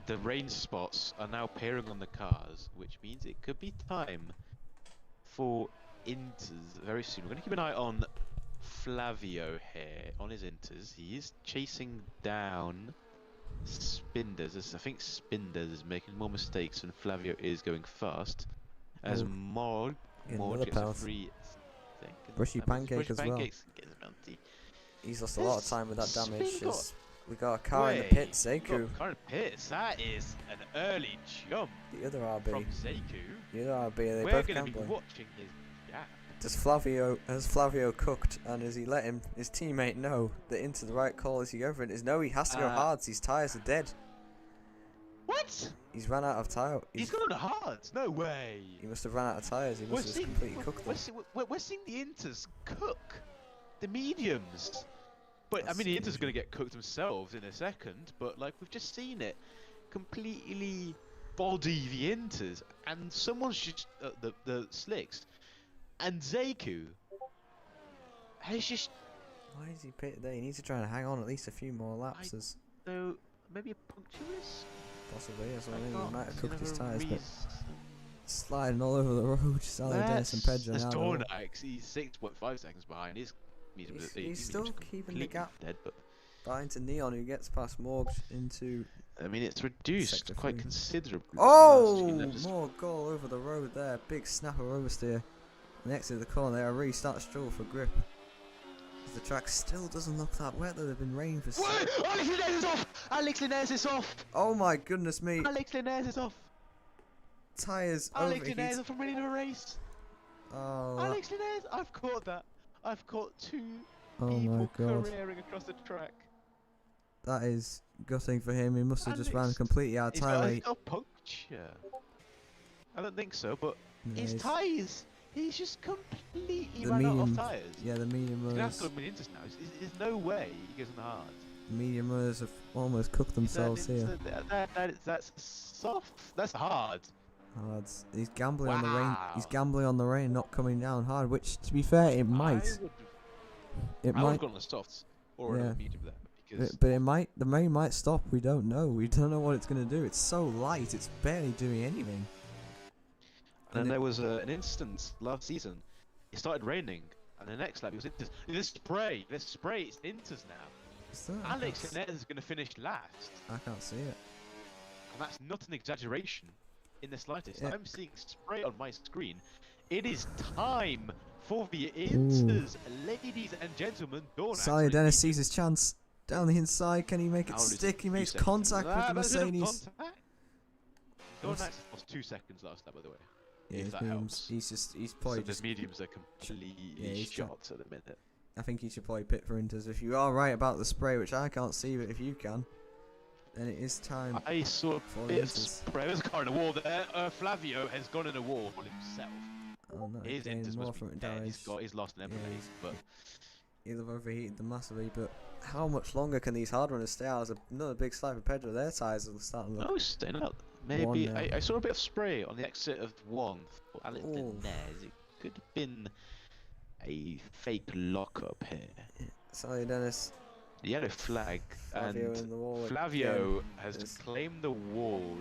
the rain spots are now appearing on the cars, which means it could be time for inters very soon. We're going to keep an eye on Flavio here on his inters. He is chasing down Spinders. I think Spinders is making more mistakes than Flavio is going fast. As Morg gets a 3 second. Brushy Pancake as well. Gets a bounty. He's lost a lot of time with that damage. We got a car in the Wait, pits, got Zeku. a car in the pits. That is an early jump The other RB. from Zeku. The other RB, they We're both going to be gambling. watching his gap. Has Flavio cooked, and has he let his teammate know that into the right call as he go for it? Is no, he has to go hard. His tyres are dead. What? He's ran out of tyre. He's gone on hard. No way. He must have ran out of tyres. He must have completely cooked them. We're seeing the inters cook the mediums. But I mean, the inters are going to get cooked themselves in a second. But like we've just seen it, completely body the inters, and someone's just the slicks, and Zeku has just. Why is he pitted there? He needs to try and hang on at least a few more lapses. So maybe a punctuous. Possibly, that's what I mean. He might have cooked his tyres, but sliding all over the road. Sally Dennis and Pedro now. That's Dornax, he's 6.5 seconds behind. He's still keeping the gap dead, but behind to Neon, who gets past Morgs into. I mean, it's reduced quite considerably. Oh, Morg goal over the road there. Big snapper oversteer. Next to the corner there, really start to struggle for grip. The track still doesn't look that wet, though. They've been raining for. Alex Linares is off! Alex Linares is off! Oh my goodness me! Alex Linares is off! Tyres Alex Linares off from winning a race! Oh. Alex Linares! I've caught that! I've caught 2 Oh people my god. careering across the track. That is gutting for him. He must have just ran completely out of tyre. He's got a puncture. I don't think so, but his tyres. He's just completely ran out of tyres. Yeah, the medium He's runners. going to into now. There's no way he goes on hard. The medium runners have almost cooked themselves here. That's soft. That's hard. Hard. He's gambling on the rain. He's gambling on the rain not coming down hard. Which, to be fair, it might. I would have gone on the softs or a medium there. Because but it might. The rain might stop. We don't know. We don't know what it's going to do. It's so light. It's barely doing anything. And then there was an instance last season. It started raining, and the next lap it was inters. This spray, it's inters now. Alex Linares is going to finish last. I can't see it. And that's not an exaggeration in the slightest. I'm seeing spray on my screen. It is time for the inters, ladies and gentlemen. Sally Dennis sees his chance. Down the inside, can he make it stick? He makes contact with the Mercedes. Dornax lost 2 seconds last lap, by the way. Yeah, if that helps. He's probably so the mediums are completely shot at the minute. I think he should probably pit for inters. If you are right about the spray, which I can't see, but if you can, then it is time. I saw a bit of spray. There's a car in a wall there. Flavio has gone in a wall himself. Oh no, his inters must be dead. He's lost an M8, but he'll have overheated them massively. But how much longer can these hard runners stay out? There's another big slide for Pedro. Their tyres are starting to look. No, staying out. Maybe I saw a bit of spray on the exit of 1 for Alex Linares. It could have been a fake lockup here. Sally Dennis. The yellow flag Flavio in the wall Flavio has claimed the wall.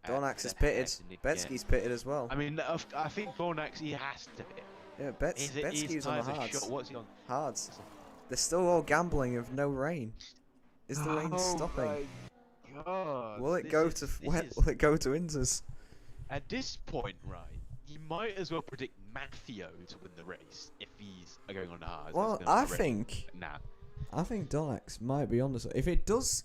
Dornax is pitted. Betsky's pitted as well. I mean, I think Dornax he has to hit. Yeah, Betsky's on the hards. What's he on? Hards. They're still all gambling of no rain. Is the rain stopping? God, will it go to inters? At this point, right, you might as well predict Maffio to win the race if he's going on hard. Well, I think Dornax might be on this. If it does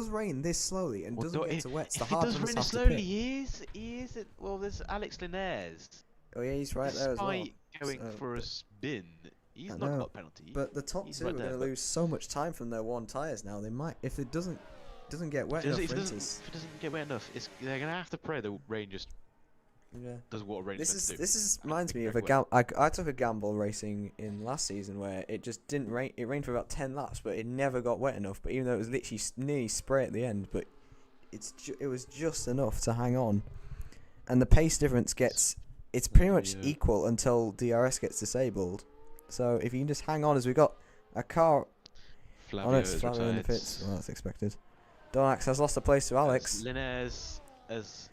rain this slowly and doesn't get to wets, the hard runners have to pit. He is. Well, there's Alex Linares. Oh yeah, he's right there as well. Despite going for a spin, he's not got penalty. But the top two are going to lose so much time from their 1 tyres now. They might, if it doesn't get wet enough. If it doesn't get wet enough, they're gonna have to pray the rain just does what rain does. This reminds me of a gamble. I took a gamble racing in last season where it just didn't rain. It rained for about 10 laps, but it never got wet enough. But even though it was literally nearly spray at the end, but it was just enough to hang on, and the pace difference it's pretty much equal until DRS gets disabled. So if you can just hang on, as we got a car. Flavio Flavio in the pits. Well, that's expected. Dornax has lost a place to Alex, Linares as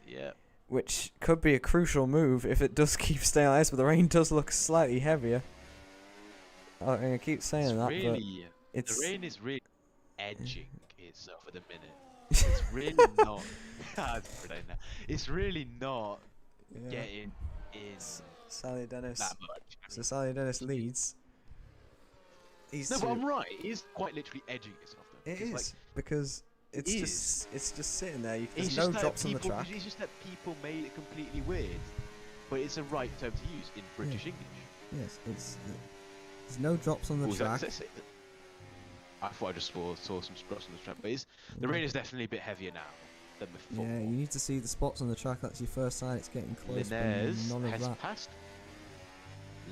which could be a crucial move if it does keep staying like this, but the rain does look slightly heavier. I'm going to keep saying that, but the rain is really edging itself at the minute. It's really not. It's really not getting in Sally Dennis. that much. So Sally Dennis leads. No, but I'm right. It is quite literally edging itself. Though, it is like, because it's just sitting there. There's it's no just drops on the track. It's just that people made it completely weird, but it's a right term to use in British English. Yes, there's no drops on the track. I thought I just saw some spots on the track, but the rain is definitely a bit heavier now than before. Yeah, you need to see the spots on the track. That's your first sign it's getting close. Linares none of has that. passed.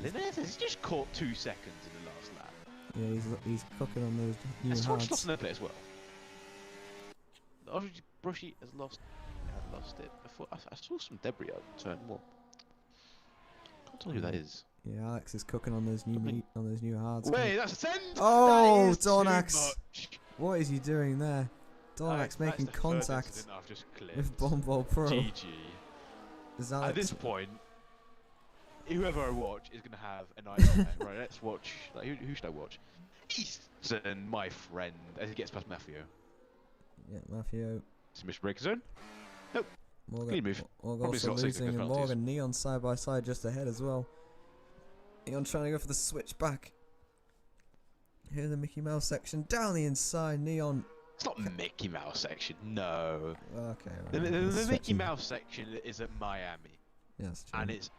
Linares has just caught 2 seconds in the last lap. Yeah, he's cooking on those new Has hards. lost another play as well. Obviously, Brushy has lost it. I saw some debris on turn 1. Can't tell who that is. Yeah, Alex is cooking on those new hards. Wait, that's a send! Oh, that is Dornax! What is he doing there? Dornax making that's the contact I've just with Bomball Pro. GG. At this point, whoever I watch is gonna have a nightmare. Right, let's watch. Like, who should I watch? Easton, my friend, as he gets past Matthew. Yeah, Matthew. Submission breaker zone. Nope. Clean move. Morgan also losing, and Morgan Neon side by side just ahead as well. Neon trying to go for the switch back. Here in the Mickey Mouse section, down the inside, Neon. It's not Mickey Mouse section, no. Okay, right. The Mickey Mouse section is at Miami. Yes, true. And it's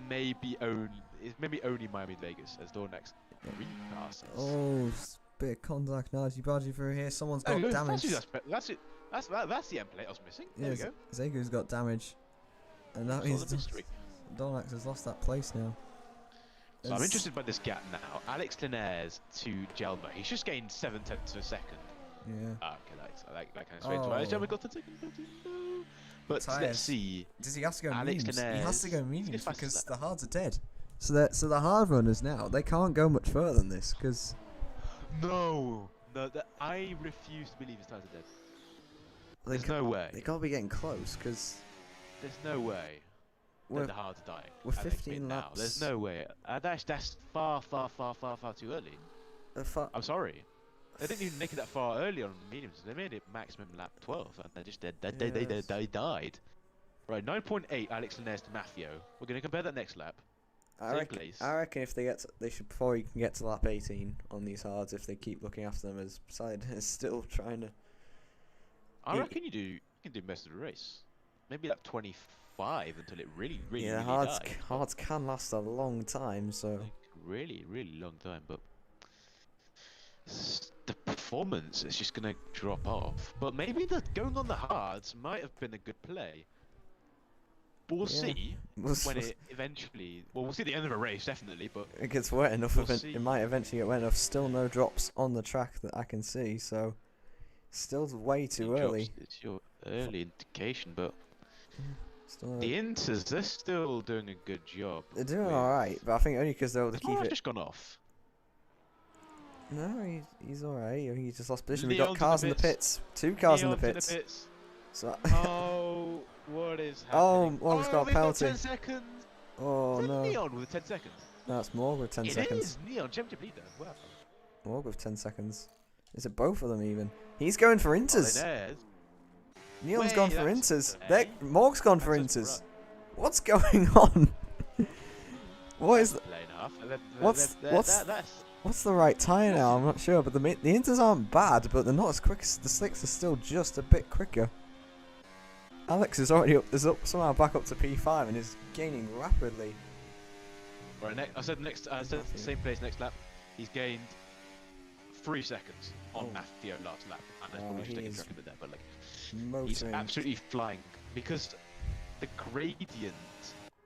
maybe only Miami Vegas as Dornax repasses. Oh, bit of contact, Nargy Bargy through here. Someone's got damage. That's it. That's the end plate I was missing. There we go. Zegu's got damage, and that means Dornax has lost that place now. So I'm interested by this gap now. Alex Linares to Jelma. He's just gained 7/10 of a second. Yeah. Okay, that kind of straight away. Jelma got 10 seconds. No. But let's see. Does he have to go Alex mediums? Linares, he has to go mediums because the hards are dead. So the hard runners now, they can't go much further than this because. No, I refuse to believe his tires are dead. There's no way. They can't be getting close because. There's no way. The hards are dying. We're 15 laps. Now. There's no way. That's far too early. I'm sorry. They didn't even make it that far early on mediums. They made it maximum lap 12, and they're just dead. They died. Right, 9.8 Alex Linares to Matthew. We're gonna compare that next lap. I reckon if they should probably get to lap 18 on these hards if they keep looking after them as side is still trying to. I reckon you can do most of the race. Maybe lap 25 until it really hards can last a long time, so like, really long time, but the performance is just gonna drop off. But maybe going on the hards might have been a good play. But we'll see when it eventually. Well, we'll see at the end of a race, definitely. But it gets wet enough. It might eventually get wet enough. Still no drops on the track that I can see, so still way too early. It's your early indication, but the Inters, they're still doing a good job. They're doing alright, but I think only because they're able to keep it. Just gone off. No, he's alright. He just lost position. We got cars in the pits. 2 cars in the pits. So oh, what is happening? Oh, Morgan's got a penalty. 10 seconds. Oh no. Neon with 10 seconds. No, it's Morgan with 10 seconds. It is Neon, championship leader. Wow. Morgan with 10 seconds. Is it both of them even? He's going for Inters. Neon's gone for Inters. Morg's gone for Inters. What's going on? What is what's the right tyre now? I'm not sure, but the Inters aren't bad, but they're not as quick. The slicks are still just a bit quicker. Alex is already somehow back up to P5 and is gaining rapidly. Right, I said same place next lap. He's gained 3 seconds on Matthew last lap, and that's probably just taking track of it there, but like he's absolutely flying because the gradient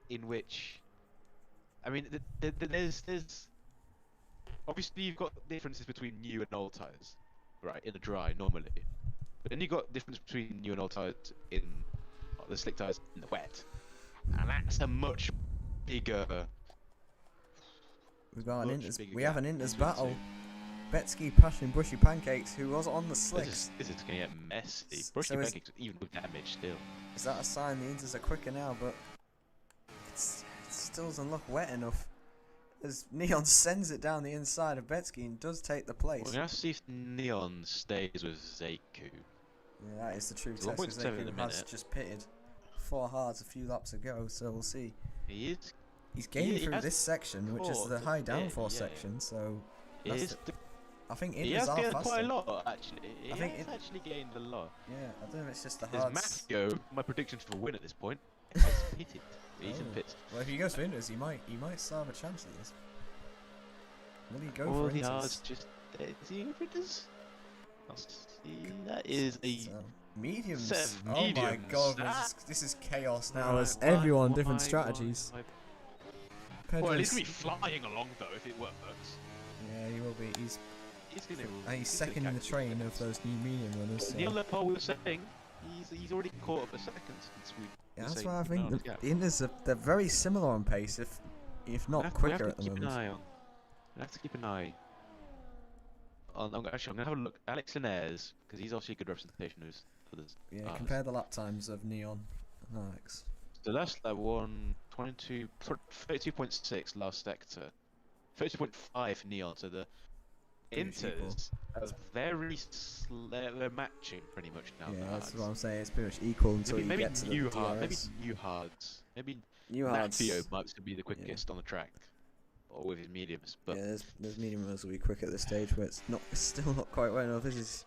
in which, I mean, there's obviously you've got differences between new and old tires, right, in the dry normally, but then you've got difference between new and old tires in the slick tires in the wet, and that's a much bigger. We have an Inters battle. Betsky passing Brushy Pancakes, who was on the slicks. This is going to get messy. So Brushy Pancakes, even with damage still. Is that a sign the Inters are quicker now? But it still doesn't look wet enough. As Neon sends it down the inside of Betsky and does take the place. We're going to have to see if Neon stays with Zeiku. Yeah, that is the true It's test, because 1.7 in a Zeiku has minute. just pitted 4 hards a few laps ago, so we'll see. He is. He's gained he through has this section, which is the high downforce section, so He that's is. I think He Inters has are gained faster. quite a lot, actually. He I think has actually gained a lot. Yeah, I don't know if it's just the There's hards. Matthew, my prediction for a win at this point. He's pitted. He's in Oh. pits. Well, if he goes for Inters, he might still have a chance at this. Will he go All for the Inters? odds just. Is he going for Inters? I'll see. That is a. So, mediums. set of Oh my mediums. god, That- this is chaos now. Right, As everyone why- different why- strategies. Well, at Pedro's- least he'll be flying along though if it works. yeah, he will be. He's He's gonna. he's second in the train of those new medium runners. So. Neil Lepore was saying he's already caught up a second since we. Yeah, were that's saying why I we've think been on the gap. Inters they're very similar on pace, if not we quicker have at to the keep moment. an eye on. We have to keep an eye. Actually, I'm gonna have a look. Alex Linares, because he's obviously a good representation of others. Yeah, compare the lap times of Neon and Alex. So last lap won 32.6 last sector, 32.5 for Neon. So the Pretty much equal. Inters are they're matching pretty much now. Yeah, the that's what Hards. I'm saying. It's pretty much equal until Maybe you get to the new hard, maybe DRS. new hards, maybe New hards. Matthew might still be the quickest on the track, or with his mediums. But Yeah, there's medium runners will be quick at this stage, where it's still not quite well enough. This is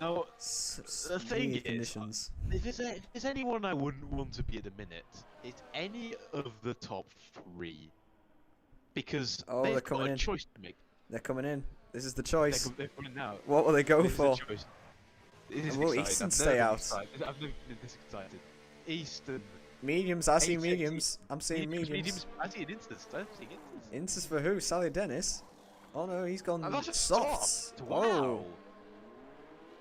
no, the thing weird is, conditions. if there's anyone I wouldn't want to be at the minute, it's any of the top 3, because Oh, they've they're got coming a in. choice to make. They're coming in. This is the choice. They're coming now. What will they go This is for? a choice. It is Will exciting. Easton I've stay never been out? excited. I've never been this excited. Easton. Mediums. I see 860. mediums. I'm seeing mediums. I see an instance. I'm seeing instance. Inters for who? Sally Dennis. Oh no, he's gone Oh, that's a soft. soft. Whoa. Wow.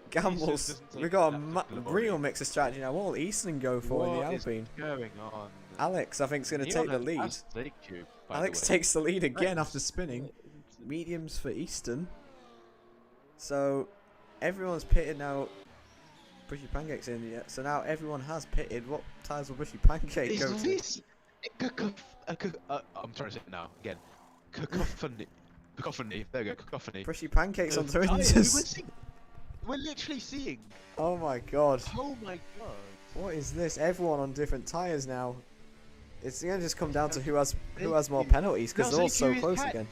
Gambles. doesn't take We got a that particular real body. mix of strategy now. What will Easton go for in the What is Alpine? going on? Alex, I think, is going to Neon take the has lead. passed Zeiku, by the Alex way. takes the lead again Nice. after spinning. Mediums for Easton. So everyone's pitted now. Bushy Pancake's in yet. So now everyone has pitted. What tyres will Bushy Pancake Is go to? this I'm trying to say it now again. Cacophony. Cacophony. There we go. Cacophony. Bushy Pancake's on Of the tyres. We're literally seeing. Oh my god. Oh my god. What is this? Everyone on different tyres now. It's going to just come down to who has more Zeiku- penalties, because No, they're all so Zeiku is close again.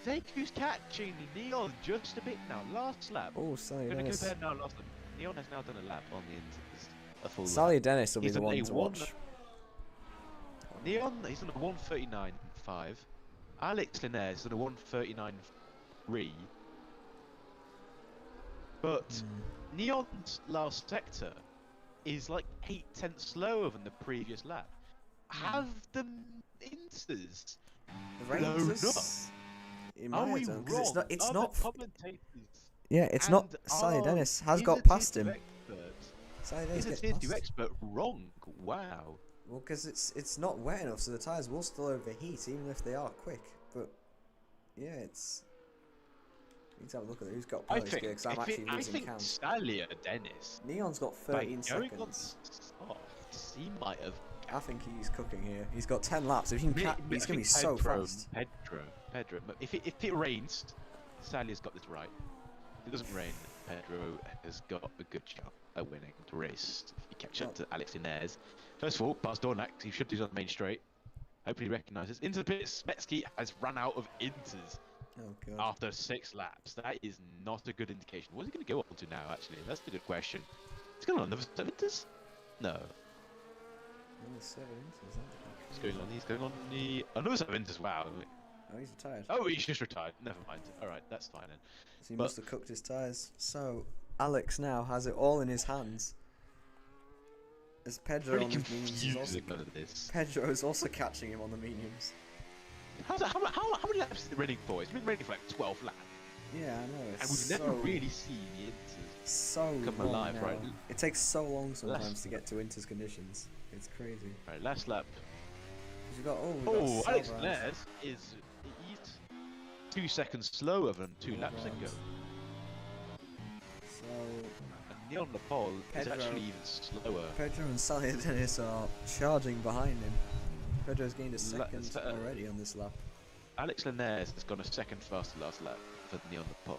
Zeiku's catching Neon just a bit now. Last lap. Oh, Sally Gonna Dennis. compare now last lap. Neon has now done a lap on the Inters. A full Sally lap. Dennis will be He's the done one a to one- watch. Neon, he's done a 139.5. Alex Linares done a 139.3. But Hmm. Neon's last sector is like 8/10 slower than the previous lap. Have the Inters The Rangers, in Are my we opinion, 'cause wrong? it's Are not. the commentators Yeah, it's not. and Sally are- Dennis has is got the past tier him. two expert- Sally Dennis Is a gets tier 2 past. expert wrong? Wow. Well, because it's not wet enough, so the tyres will still overheat, even if they are quick. But yeah, it's. You need to have a look at it. Who's got I penalties here? Because I'm actually I losing think count. Salia Dennis, Neon's got by 13 going on seconds. softs, he might have. I think he's cooking here. He's got 10 laps. If he can catch, he's going to be so fast. Pedro. But if it rains, Salia's got this right. If it doesn't rain, Pedro has got a good shot at winning the race. If he catches up to Alex Inez. First of all, past Dornack, he should do on the main straight. Hopefully he recognises. Into the pits, Smetsky has run out of Inters Oh, God. after 6 laps. That is not a good indication. What's he going to go on to now, actually? That's the good question. He's going on another 7 Inters? No. Only 7 inches, He's going on the... Another 7 Inters, wow. Oh, he's retired. Oh, he's just retired. Never mind. Alright, that's fine then. So he must have cooked his tyres. So, Alex now has it all in his hands. As Pedro Very on his mediums is also... confusing, none of this. Pedro is also catching him on the mediums. How many laps is it raining for? It's been raining for like 12 laps. Yeah, I know. And It's we've so, never really seen the Inters so come long alive, now. right? It takes so long sometimes Last- to get to Inter's conditions. It's crazy. Right, last lap. 'Cause we've got, we've Oh, got Alex Salvarez. Nares is... He's 2 seconds slower than 2 laps ago. So And Neon the pole is Pedro- actually even slower. Pedro and Sally Dennis are charging behind him. Pedro's gained a second already on this lap. Alex Linares has gone a second faster last lap for Neon the pole.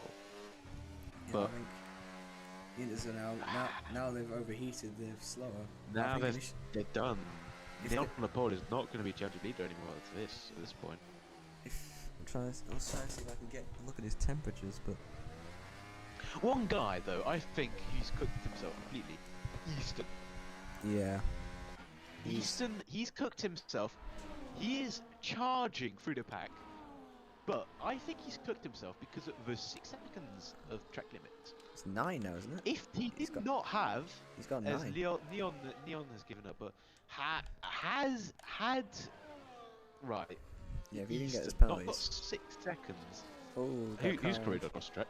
Yeah, But I think Inters are now they've overheated, they're slower. now they're done. if Neon they- on the pole is not going to be championship leader anymore at this point. I was trying to see if I can get a look at his temperatures, but One guy though, I think he's cooked himself completely. Easton. yeah. Easton, he's cooked himself. He is charging through the pack, but I think he's cooked himself because of the 6 seconds of track limit. It's 9 now, isn't it? If he did not have, He's got as 9. Neon has given up, but has had right. Yeah, if he didn't get his Easton not got penalties. 6 seconds. Oh, Who's carried across track?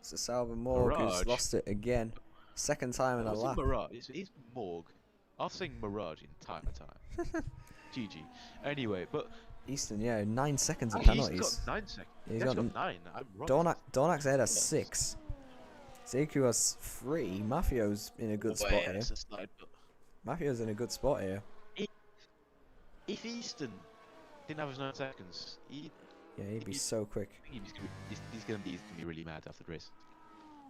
It's a Salvin Morg who's Mirage. lost it again. Second time in a What's lap. Mirage? It's Morg. I'll sing Mirage the entire time. GG. Anyway, but Easton, yeah, 9 seconds of he's penalties. got 9 seconds. Yeah, he's He's got got 9. I'm wrong. Dornax ahead has 6. Zeku has 3. Mafio's in a good spot here. It's a slide, but Mafio's in a good spot here. if Easton didn't have his 9 seconds, Yeah, he'd be so quick. he's gonna be really mad after the race.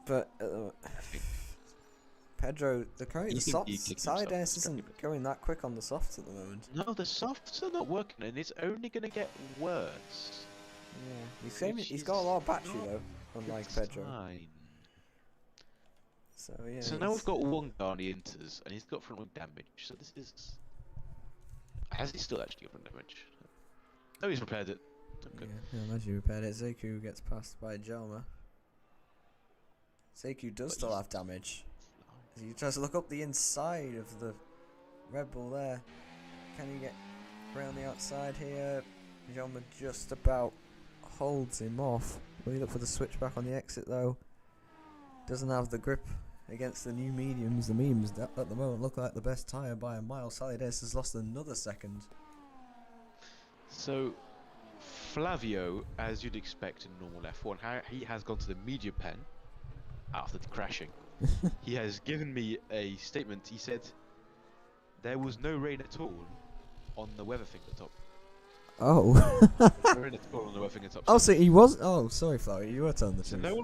But Pedro, the He can kick softs, himself. Sally Dennis isn't going that quick on the softs at the moment. No, the softs are not working, and it's only gonna get worse. Yeah, Which he's got a lot of battery not though, unlike It's Pedro. fine. So yeah. So now we've got one guy on the inters, and he's got front wing damage. So this is. Has he still actually got front damage? No, he's repaired it. Okay. Yeah, imagine you repaired it. Zeku gets passed by Jelma. Zeku does But still he's- have damage. As he tries to look up the inside of the Red Bull there. Can he get around the outside here? Jelma just about holds him off. Will he look for the switchback on the exit though? Doesn't have the grip against the new mediums. The memes that at the moment look like the best tyre by a mile. Salides has lost another second. So, Flavio, as you'd expect in normal F1, he has gone to the media pen after crashing. He has given me a statement. He said there was no rain at all on the weather thing at the top. Oh. No rain at all on the weather thing at the top. Oh, so he was. Oh, sorry, Flavio, you were telling the So truth. no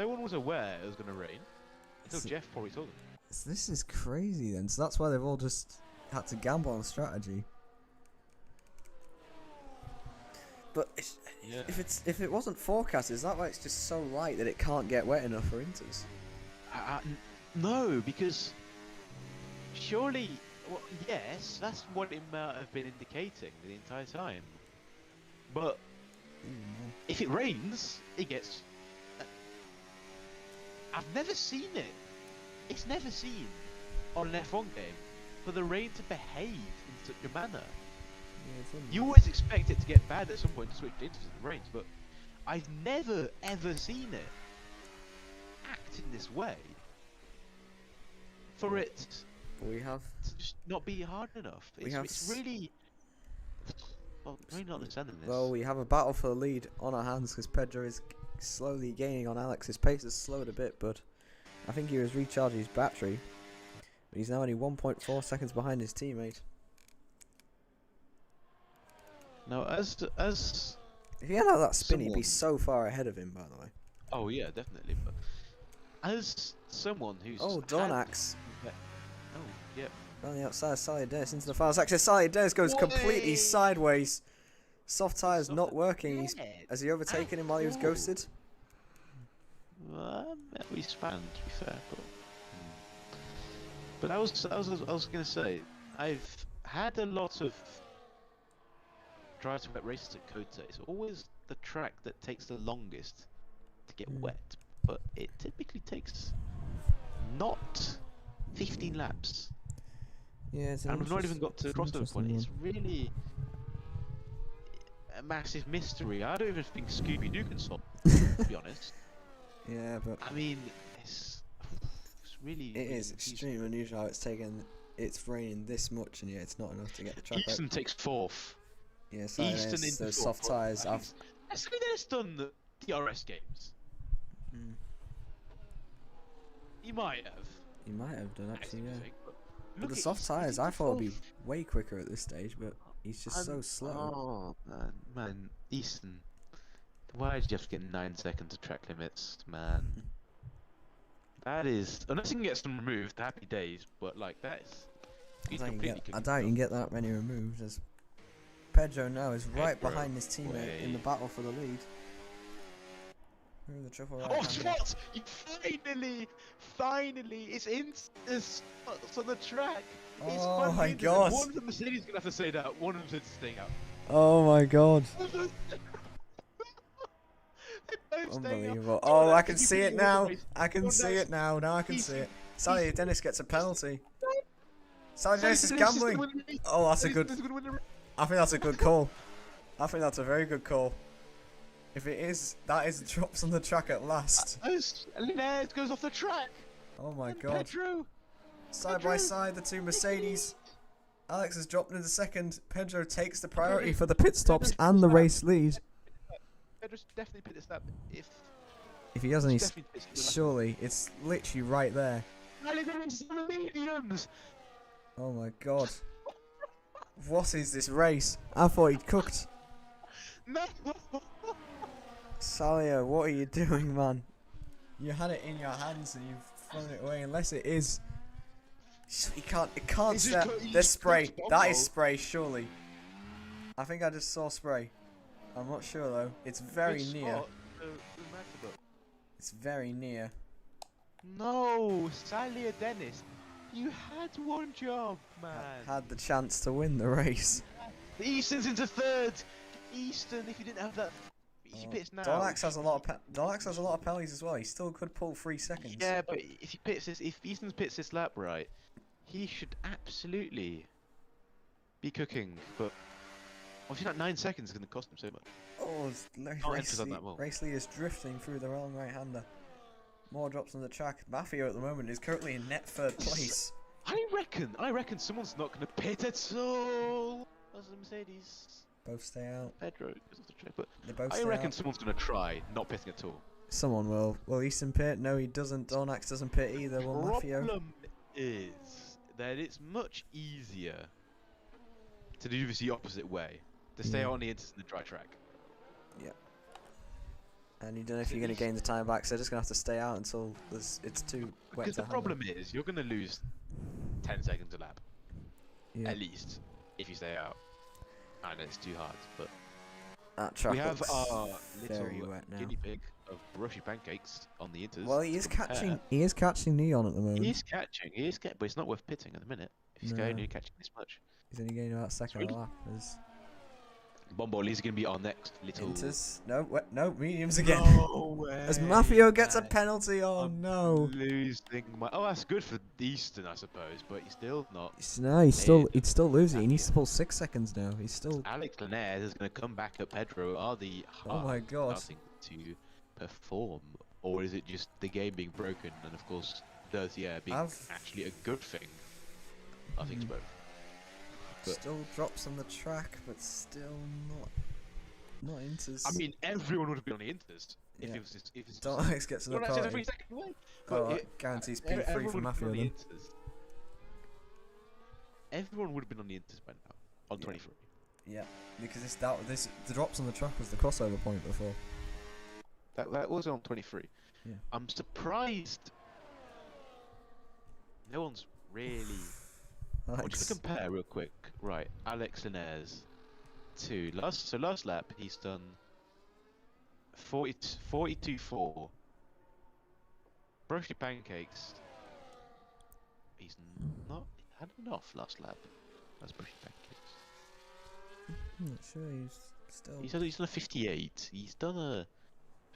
one was aware it was going to rain until So- Jeff probably told them. So this is crazy then. So that's why they've all just had to gamble on strategy. But Yeah. if it wasn't forecast, is that why it's just so light that it can't get wet enough for inters? No, because surely, well, yes, that's what it might have been indicating the entire time. But if it rains, it gets. I've never seen it. It's never seen on an F1 game for the rain to behave in such a manner. You always expect it to get bad at some point to switch to inters if it rains, but I've never ever seen it act in this way. For it We have. to just not be hard enough. It's really. Well, I'm really not understanding this. Well, we have a battle for the lead on our hands because Pedro is slowly gaining on Alex. His pace has slowed a bit, but I think he was recharging his battery. But he's now only 1.4 seconds behind his teammate. Now, as If he had out that spin, he'd be Someone- so far ahead of him, by the way. oh yeah, definitely. But as someone who's Oh, had- Dornax. oh yeah, On the outside, Sally Dennis into the fast access. Sally Dennis goes completely Way! sideways. Soft tyres not Soft- working. Yeah. Has he overtaken him while he was Oh. ghosted? We span to be fair, but I was gonna say I've had a lot of drive to wet races at Kota. It's always the track that takes the longest to get wet, but it typically takes not 15 laps. Yeah, it's And we've not even got to the crossover interesting point. one. It's really a massive mystery. I don't even think Scooby-Doo can solve it, to be honest. Yeah, but I mean, it's really... it really is confusing. extremely unusual how it's taken. It's raining this much, and yeah, it's not enough to get the track out. Easton takes 4th. Yeah, Sally Easton Dennis, into those 4th. soft tyres. Has Dennis done the DRS games? Mm. He might have. He might have done I see actually, what yeah. you're saying, but But look the at soft he's tyres, I into thought would full. be way quicker at this stage, but he's just so slow. Oh man, Easton. Why did you have to get 9 seconds of track limits, man? That is, unless you can get some removed, happy days. But like that is, he's completely I kicking doubt you can get that many removed, as Pedro now is right Pedro, behind his teammate in the wait. battle for the lead. Through the triple right Oh, hander. what? You finally, it's in the spots on the track. It's Oh finally my in. god! One of the Mercedes is gonna have to say that. One of them said to stay out. Oh my god! They both staying out. Unbelievable. Do you know Oh, that? I can If you see put it all the now. race- I can oh, see no, it now. Now I can see it. Sally Easton. Dennis gets a penalty. Sally Sally Dennis is Dennis gambling. gonna win the race. Oh, that's a Sally good. Dennis is gonna win the race. I think that's a good call. I think that's a very good call. If it is, that is drops on the track at last. Linez goes off the track. Oh my And god. Pedro. Side by side, the two Mercedes. Alex has dropped into second. Pedro takes the priority for the pit stops and the race lead. Pedro's definitely pit this lap. If he doesn't, he's Definitely pit this lap. surely it's literally right there. Rally them into the mediums. Oh my god. What is this race? I thought he'd cooked. No. Salio, what are you doing, man? You had it in your hands and you've thrown it away. Unless it is, it can't He's step. just There's spray. cooked That is Bombo. spray, surely. I think I just saw spray. I'm not sure though. It's very Good near. spot. Doesn't matter, but- It's very near. No, Salia Dennis, you had one job, man. Had the chance to win the race. Easton's into third. Easton, if you didn't have that, if he pits now. Dolax has a lot of Dolax has a lot of penalties as well. He still could pull 3 seconds. Yeah, but if he pits this, if Easton's pits this lap right, he should absolutely be cooking. But obviously, that 9 seconds is going to cost him so much. Oh, Enters on that wall. race lead is drifting through the wrong right-hander. More drops on the track. Mafio at the moment is currently in net third place. I reckon someone's not going to pit at all. That's the Mercedes. Both stay out. Pedro goes off the track, but They both I stay reckon out. someone's going to try not pitting at all. Someone will. Will Easton pit? No, he doesn't. Donax doesn't pit either. Will Mafio? Problem is that it's much easier to do this the opposite way, to stay Yeah. out on the inters in the dry track. And you don't know if you're going to gain the time back, so they're just going to have to stay out until it's too wet Because to the handle. problem is you're going to lose 10 seconds a lap Yeah. at least if you stay out, and it's too hard. But That track we have looks our very little wet now. guinea pig of brushy pancakes on the inters. Well, he is to compare. catching. He is catching Neon at the moment. He is catching. But it's not worth pitting at the minute. If he's No. going to catching this much. He's only getting about second Really? lap. There's Bomboli is going to be our next little. Inters. No, no, mediums again. No way. As Mafio gets a man. penalty. Oh I'm no. Losing my. Oh, that's good for Easton, I suppose, but he's still not. No, he's still losing. He needs to pull 6 seconds now. He's still. Alex Linez is going to come back at Pedro. Are the Oh my god. starting to perform, or is it just the game being broken? And of course, does being actually a good thing? I think it's both. But Still drops on the track, but still not Inters. I mean, everyone would have been on the inters if Yeah. it was just, if it's Donax gets an Well, that's every Ducati. second away. Oh, But that guarantees everyone P3 would for have been on Mafio the then. inters. Everyone would have been on the inters by now on Yeah. 23. Yeah, because the drops on the track was the crossover point before. That was on 23. Yeah. I'm surprised no one's really. Well, just to compare real quick, right? Alex Linez to last lap he's done 42.4. Brochy pancakes. He's not had enough last lap. That's brochy pancakes. I'm not sure he's He's done a 58. He's done a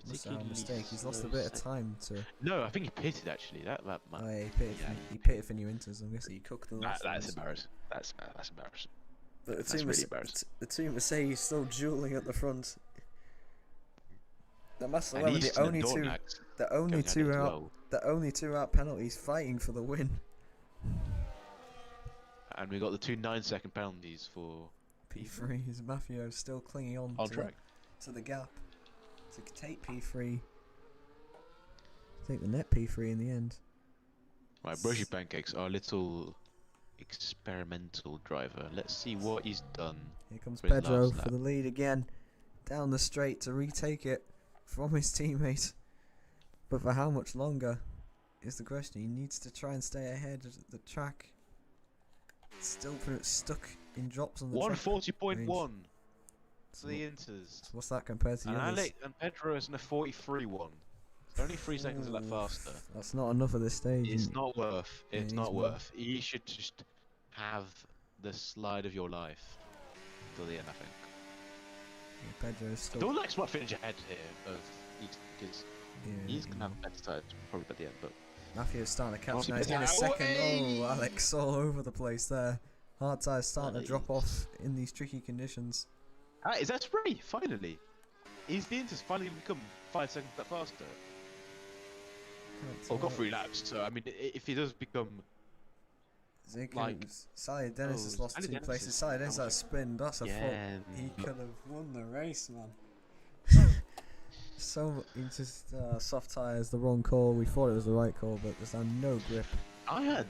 must have particularly a mistake. He's lost a slow bit of set. time to. No, I think he pitted actually. That might. Oh, yeah, yeah. he pitted for new Inters. I'm guessing he cooked the last That's ones. embarrassing. That's embarrassing. But That's really embarrassing. the two Mercedes still dueling at the front. That must And have the Easton and only two, Dornax the only going at two it as out, well. the only 2 out penalties fighting for the win. And we got the two 9-second penalties for P3 is Mafio still clinging on. on to track. to the gap to take P3. Take the net P3 in the end. Right, Brushy Pancakes, our little experimental driver. Let's see what he's done. Here comes for his Pedro last for lap. the lead again. Down the straight to retake it from his teammate. But for how much longer is the question. He needs to try and stay ahead of the track. Still pretty much stuck in drops on the track. 140.1 for So the Inters. what's that compared to the And others? Alex and Pedro is in a 43.1. It's only 3 seconds a lap faster. That's not enough at this stage. It's not worth. It's he's not well- worth. You should just have the slide of your life until the end, I think. Pedro is I still. thought Alex might finish ahead here of East because he's Yeah, gonna have a better side probably by the end. But Matthew's starting to catch Obviously now. He's getting a Pedro- second. Hey! Oh, Alex all over the place there. Hard tires starting to drop Nice. off in these tricky conditions. is that Spray finally? Is the Inters finally become 5 seconds that faster? Can't Well, got tell. 3 laps, so I mean, if he does become like- Sally Dennis has Oh, lost Sally 2 Dennis places. is Sally Dennis had a almost- spin. That's a fault. yeah, He but- could have won the race, man. So he just soft tires, the wrong call. We thought it was the right call, but there's no grip. I had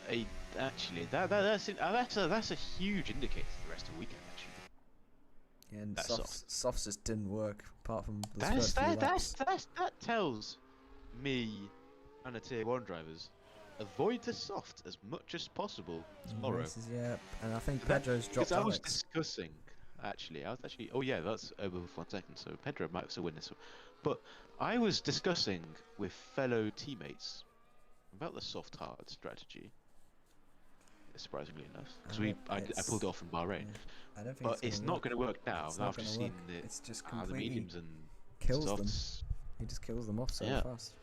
a actually that's a huge indicator for the rest of the weekend. Actually, And That's softs just didn't work apart from the that first few laps. tells me and the tier 1 drivers avoid the soft as much as possible tomorrow. Races, yeah, and I think That- Pedro's dropped Because I was Alex. discussing, I was actually, oh yeah, that's over with 1 second, so Pedro might still win this one. But I was discussing with fellow teammates about the soft hard strategy, surprisingly enough, because I pulled it off in Bahrain. Yeah, I don't think But it's not going to work now. It's Now not I've just gonna seen work. It's just the completely mediums and kills them. softs. He just kills them off so Yeah. fast.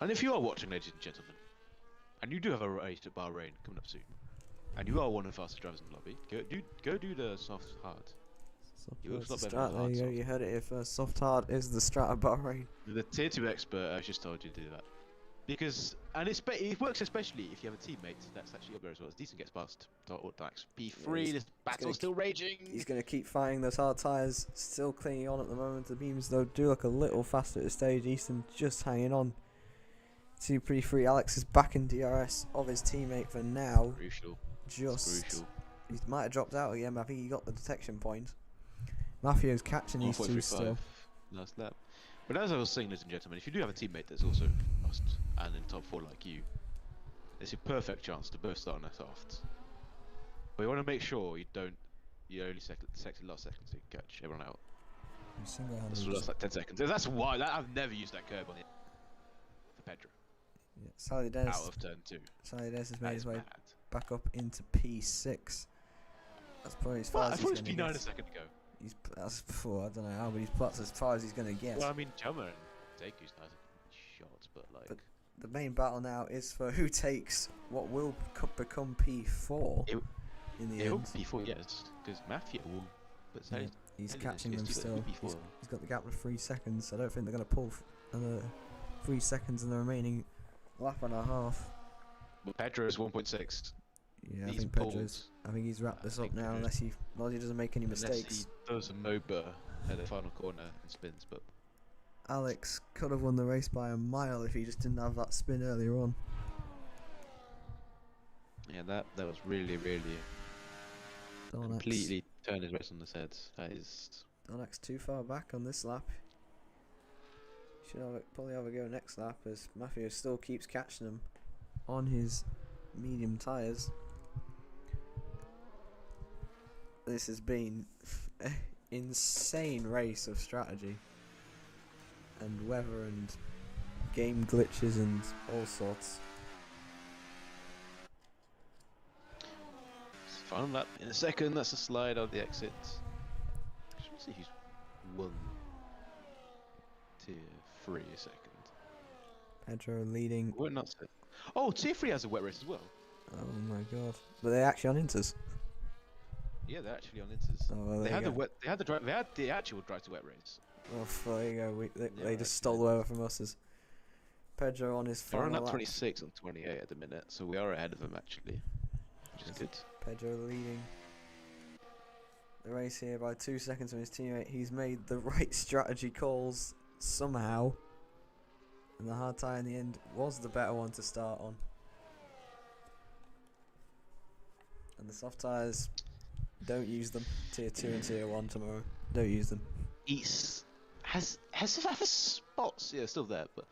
And if you are watching, ladies and gentlemen, and you do have a race at Bahrain coming up soon, and you are one of the fastest drivers in the lobby, go do the soft hard. Soft You look hard's a lot the better than strat. There hard you go. soft. You heard it here first. Soft hard is the strat of Bahrain. The tier 2 expert has just told you to do that. Because, and it works especially if you have a teammate that's actually up there as well. It's decent, gets past Dax. P3, he's this battle's still raging. He's going to keep fighting those hard tyres. Still clinging on at the moment. The beams, though, do look a little faster at this stage. Easton just hanging on to P3. Alex is back in DRS of his teammate for now. Crucial. Just. Crucial. He might have dropped out again, but I think he got the detection point. Matthew's catching these two still. 1.35 last lap. But as I was saying, ladies and gentlemen, if you do have a teammate that's also fast and in top 4 like you, it's a perfect chance to both start on a soft. But you want to make sure you only select last seconds to catch everyone out. That's Single-handed. like 10 seconds. That's why I've never used that curb on it for Pedro. Yeah, Sally Dennis. Out of turn 2. Sally Dennis has That made is his way mad. back up into P6. That's probably as far Well, I as thought he's it was going to P9 a get. second ago. That's before, I don't know how, but that's as far as he's going to get. Well, I mean, Jummer and Takeu's nice shots, but like... But the main battle now is for who takes what will become P4 It- in the it will end. be P4, yes, because Matthew will... But so Yeah, he's Dennis catching is them still still. at P4. He's got the gap of 3 seconds. I don't think they're going to pull another 3 seconds in the remaining lap and a half. But Pedro is 1.6. Yeah, I He's think pulled. Pedro's. I think he's wrapped this I up think now, Pedro's- unless he doesn't make any Unless mistakes. he does a MOBA at the final corner and spins, but Alex could have won the race by a mile if he just didn't have that spin earlier on. yeah, that was really Donax. completely turned his race on his head. That is Donax too far back on this lap. Should probably have a go next lap as Matthew still keeps catching him on his medium tyres. This has been an insane race of strategy and weather and game glitches and all sorts. final lap in a second. That's a slide on the exit. I should see who's won tier 3 a second. Pedro leading. We're not set. Oh, tier 3 has a wet race as well. Oh my god! But they're actually on Inters. Yeah, they're actually on Inters. Oh, well, They there had you the go. they had the actual drive to wet race. Oh, there you go. They Yeah, just stole the weather from us. As Pedro on his They're on final lap lap. 26 and 28 at the minute, so we are ahead of them actually, which is good. Pedro leading. the race here by 2 seconds from his teammate. He's made the right strategy calls somehow. And the hard tyre in the end was the better one to start on. And the soft tyres, don't use them. Tier 2 and Tier 1 tomorrow. Don't use them. Has spots, yeah, still there, but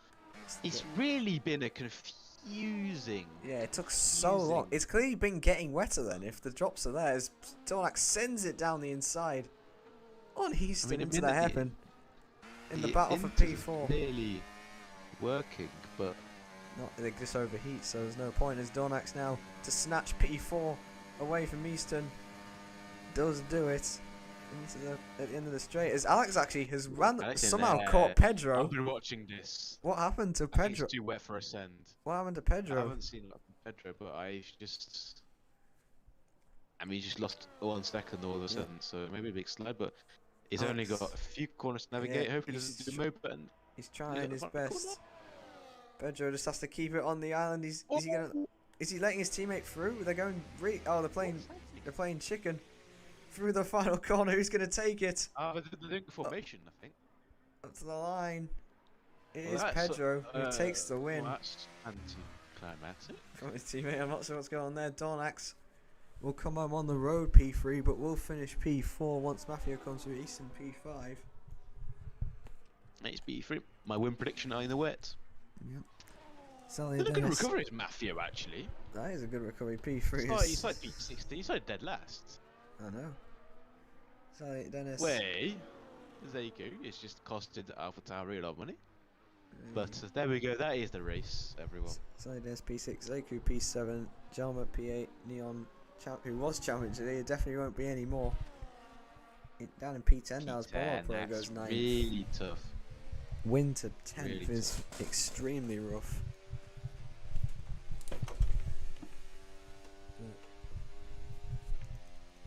it's really been a confusing. Yeah, it took so long. It's clearly been getting wetter then. If the drops are there, Dornack sends it down the inside on Easton into the hairpin in the battle for P4. Clearly working, but they just overheat, so there's no point. As Dornack's now to snatch P4 away from Easton, does do it at the end of the straight. As Alex actually has somehow caught Pedro. I've been watching this. What happened to Pedro? It's too wet for ascend. What happened to Pedro? I haven't seen a lot from Pedro, but he just lost 1 second all of a sudden, so maybe a big slide, but he's only got a few corners to navigate. Hopefully he doesn't do the mode button. He's trying his best. Pedro just has to keep it on the island. Is he letting his teammate through? They're going they're playing chicken through the final corner. Who's going to take it? They're doing the formation, I think. Up to the line. It is Pedro who takes the win. Well, that's anticlimactic. From his teammate. I'm not sure what's going on there. Dornax will come home on the road P3, but will finish P4 once Mafia comes through Eastern P5. It's P3. My win prediction are in the wet. Yep. That's a good recovery to Mafia, actually. That is a good recovery. P3 He started P16. He started dead last. I know. Sally Dennis. Way. There you go. It's just costed Alpha Tower a lot of money. But there we go. That is the race, everyone. Sally Dennis P6, Zaku P7, Jalma P8, Neon, who was champion today, definitely won't be anymore. Down in P10 now as Polo Pro goes 9th. Really tough. Win to 10th is extremely rough.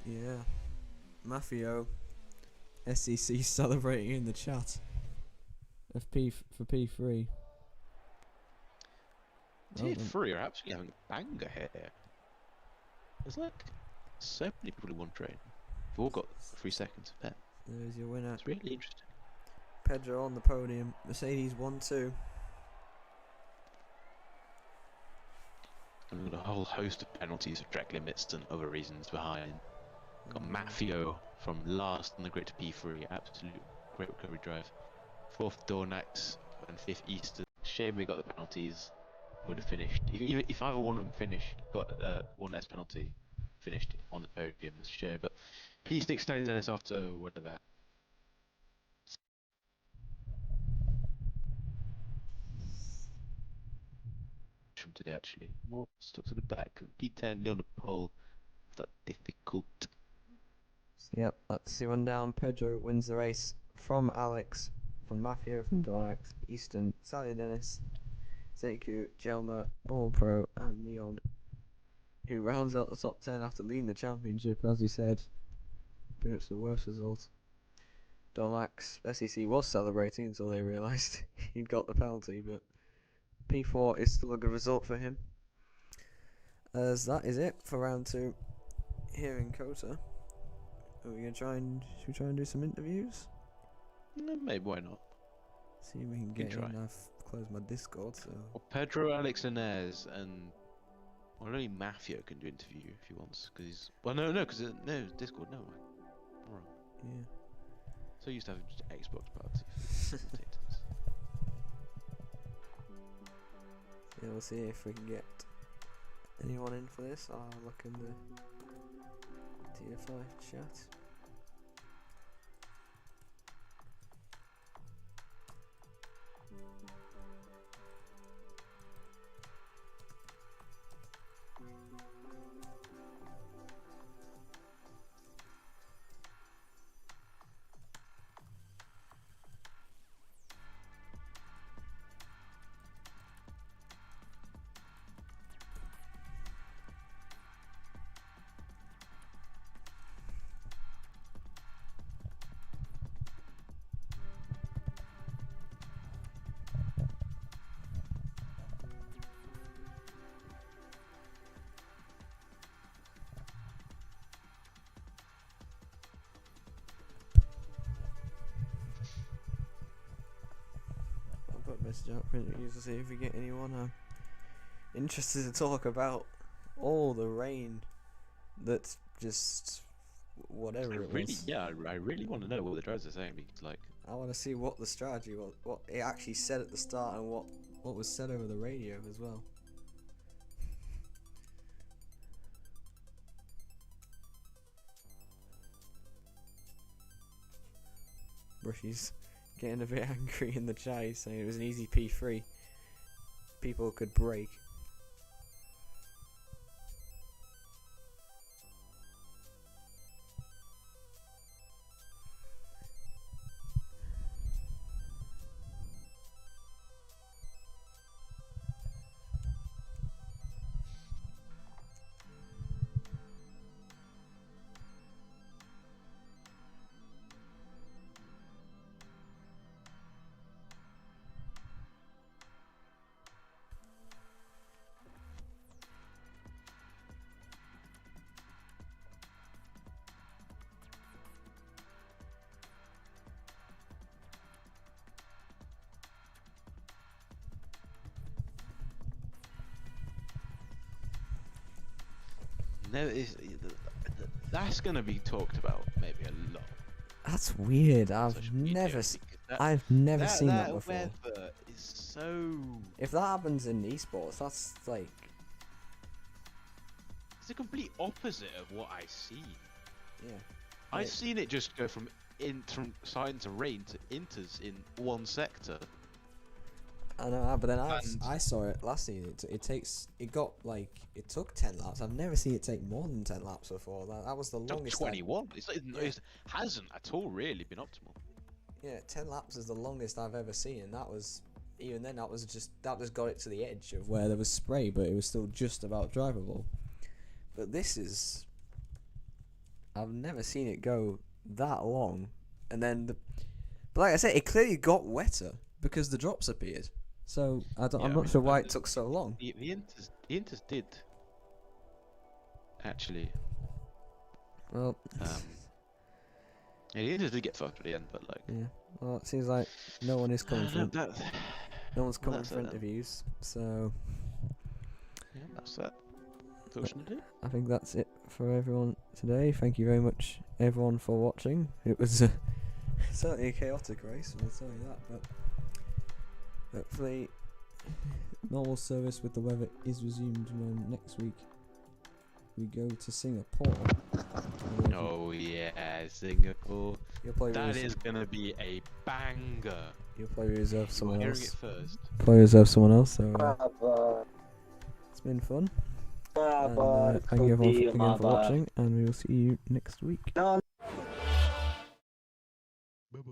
Yeah. Mafio SEC celebrating in the chat. FP for P3. Tier 3 are absolutely having a banger here. There's like so many people in one train. We've all got 3 seconds of that. There's your winner. It's really interesting. Pedro on the podium. Mercedes 1-2. And we've got a whole host of penalties for track limits and other reasons behind. Got Mafio from last on the grid to P3. Absolute great recovery drive. 4th Dornax and 5th Eastern. Shame we got the penalties. Would have finished. If either one of them finished, got one less penalty, finished on the podium. It's a shame. But P6 stays Dennis after whatever. From today actually. More stuck to the back. P10 on the pole. That difficult. Yep, let's see one down. Pedro wins the race from Alex, from Mafia, from Dornax, Easton, Sally Dennis, Zaku, Jelma, All Pro, and Neon, who rounds out the top 10 after leading the championship, as he said. But it's the worst result. Dornax, SEC was celebrating until they realised he'd got the penalty, but P4 is still a good result for him. As that is it for round 2 here in Kota. Should we try and do some interviews? Maybe, why not? See if we can get in. I've closed my Discord, so. Well, Pedro, Alex, Inez, and only Mafia can do interview if he wants, because he's because Discord. No, I'm wrong. Yeah. So used to have just Xbox parties. Yeah, we'll see if we can get anyone in for this. I'll look in the TFI chat. message out for interviews to see if we get anyone interested to talk about all the rain that's just whatever it was. Yeah, I really want to know what the drivers are saying, because like, I want to see what the strategy was, what it actually said at the start, and what was said over the radio as well. Brushy's getting a bit angry in the chat. He's saying it was an easy P3. People could break. no, that's gonna be talked about maybe a lot. That's weird. On I've social media, never, because I've never seen that before. weather is so. If that happens in esports, that's like. It's the complete opposite of what I see. Yeah. I've seen it just go from starting to rain to inters in one sector. I know, but then I saw it last season. It took 10 laps. I've never seen it take more than 10 laps before. That was the longest. 21. It hasn't at all really been optimal. Yeah, 10 laps is the longest I've ever seen, and that was even then. That just got it to the edge of where there was spray, but it was still just about drivable. But this is. I've never seen it go that long, and then but like I said, it clearly got wetter because the drops appeared. So I'm not sure why it took so long. The inters did actually. Well, yeah, the inters did get fucked at the end, but like. Yeah. Well, it seems like no one is coming for. No one's coming for it, interviews, so. Yeah, that's that. Fortunately. I think that's it for everyone today. Thank you very much, everyone, for watching. It was certainly a chaotic race, I'll tell you that, but hopefully normal service with the weather is resumed when next week we go to Singapore. Oh yeah, Singapore. That is gonna be a banger. You'll probably reserve someone else. Hearing it first. Probably reserve someone else, so it's been fun. And, thank you everyone for watching, and we will see you next week. Bye bye.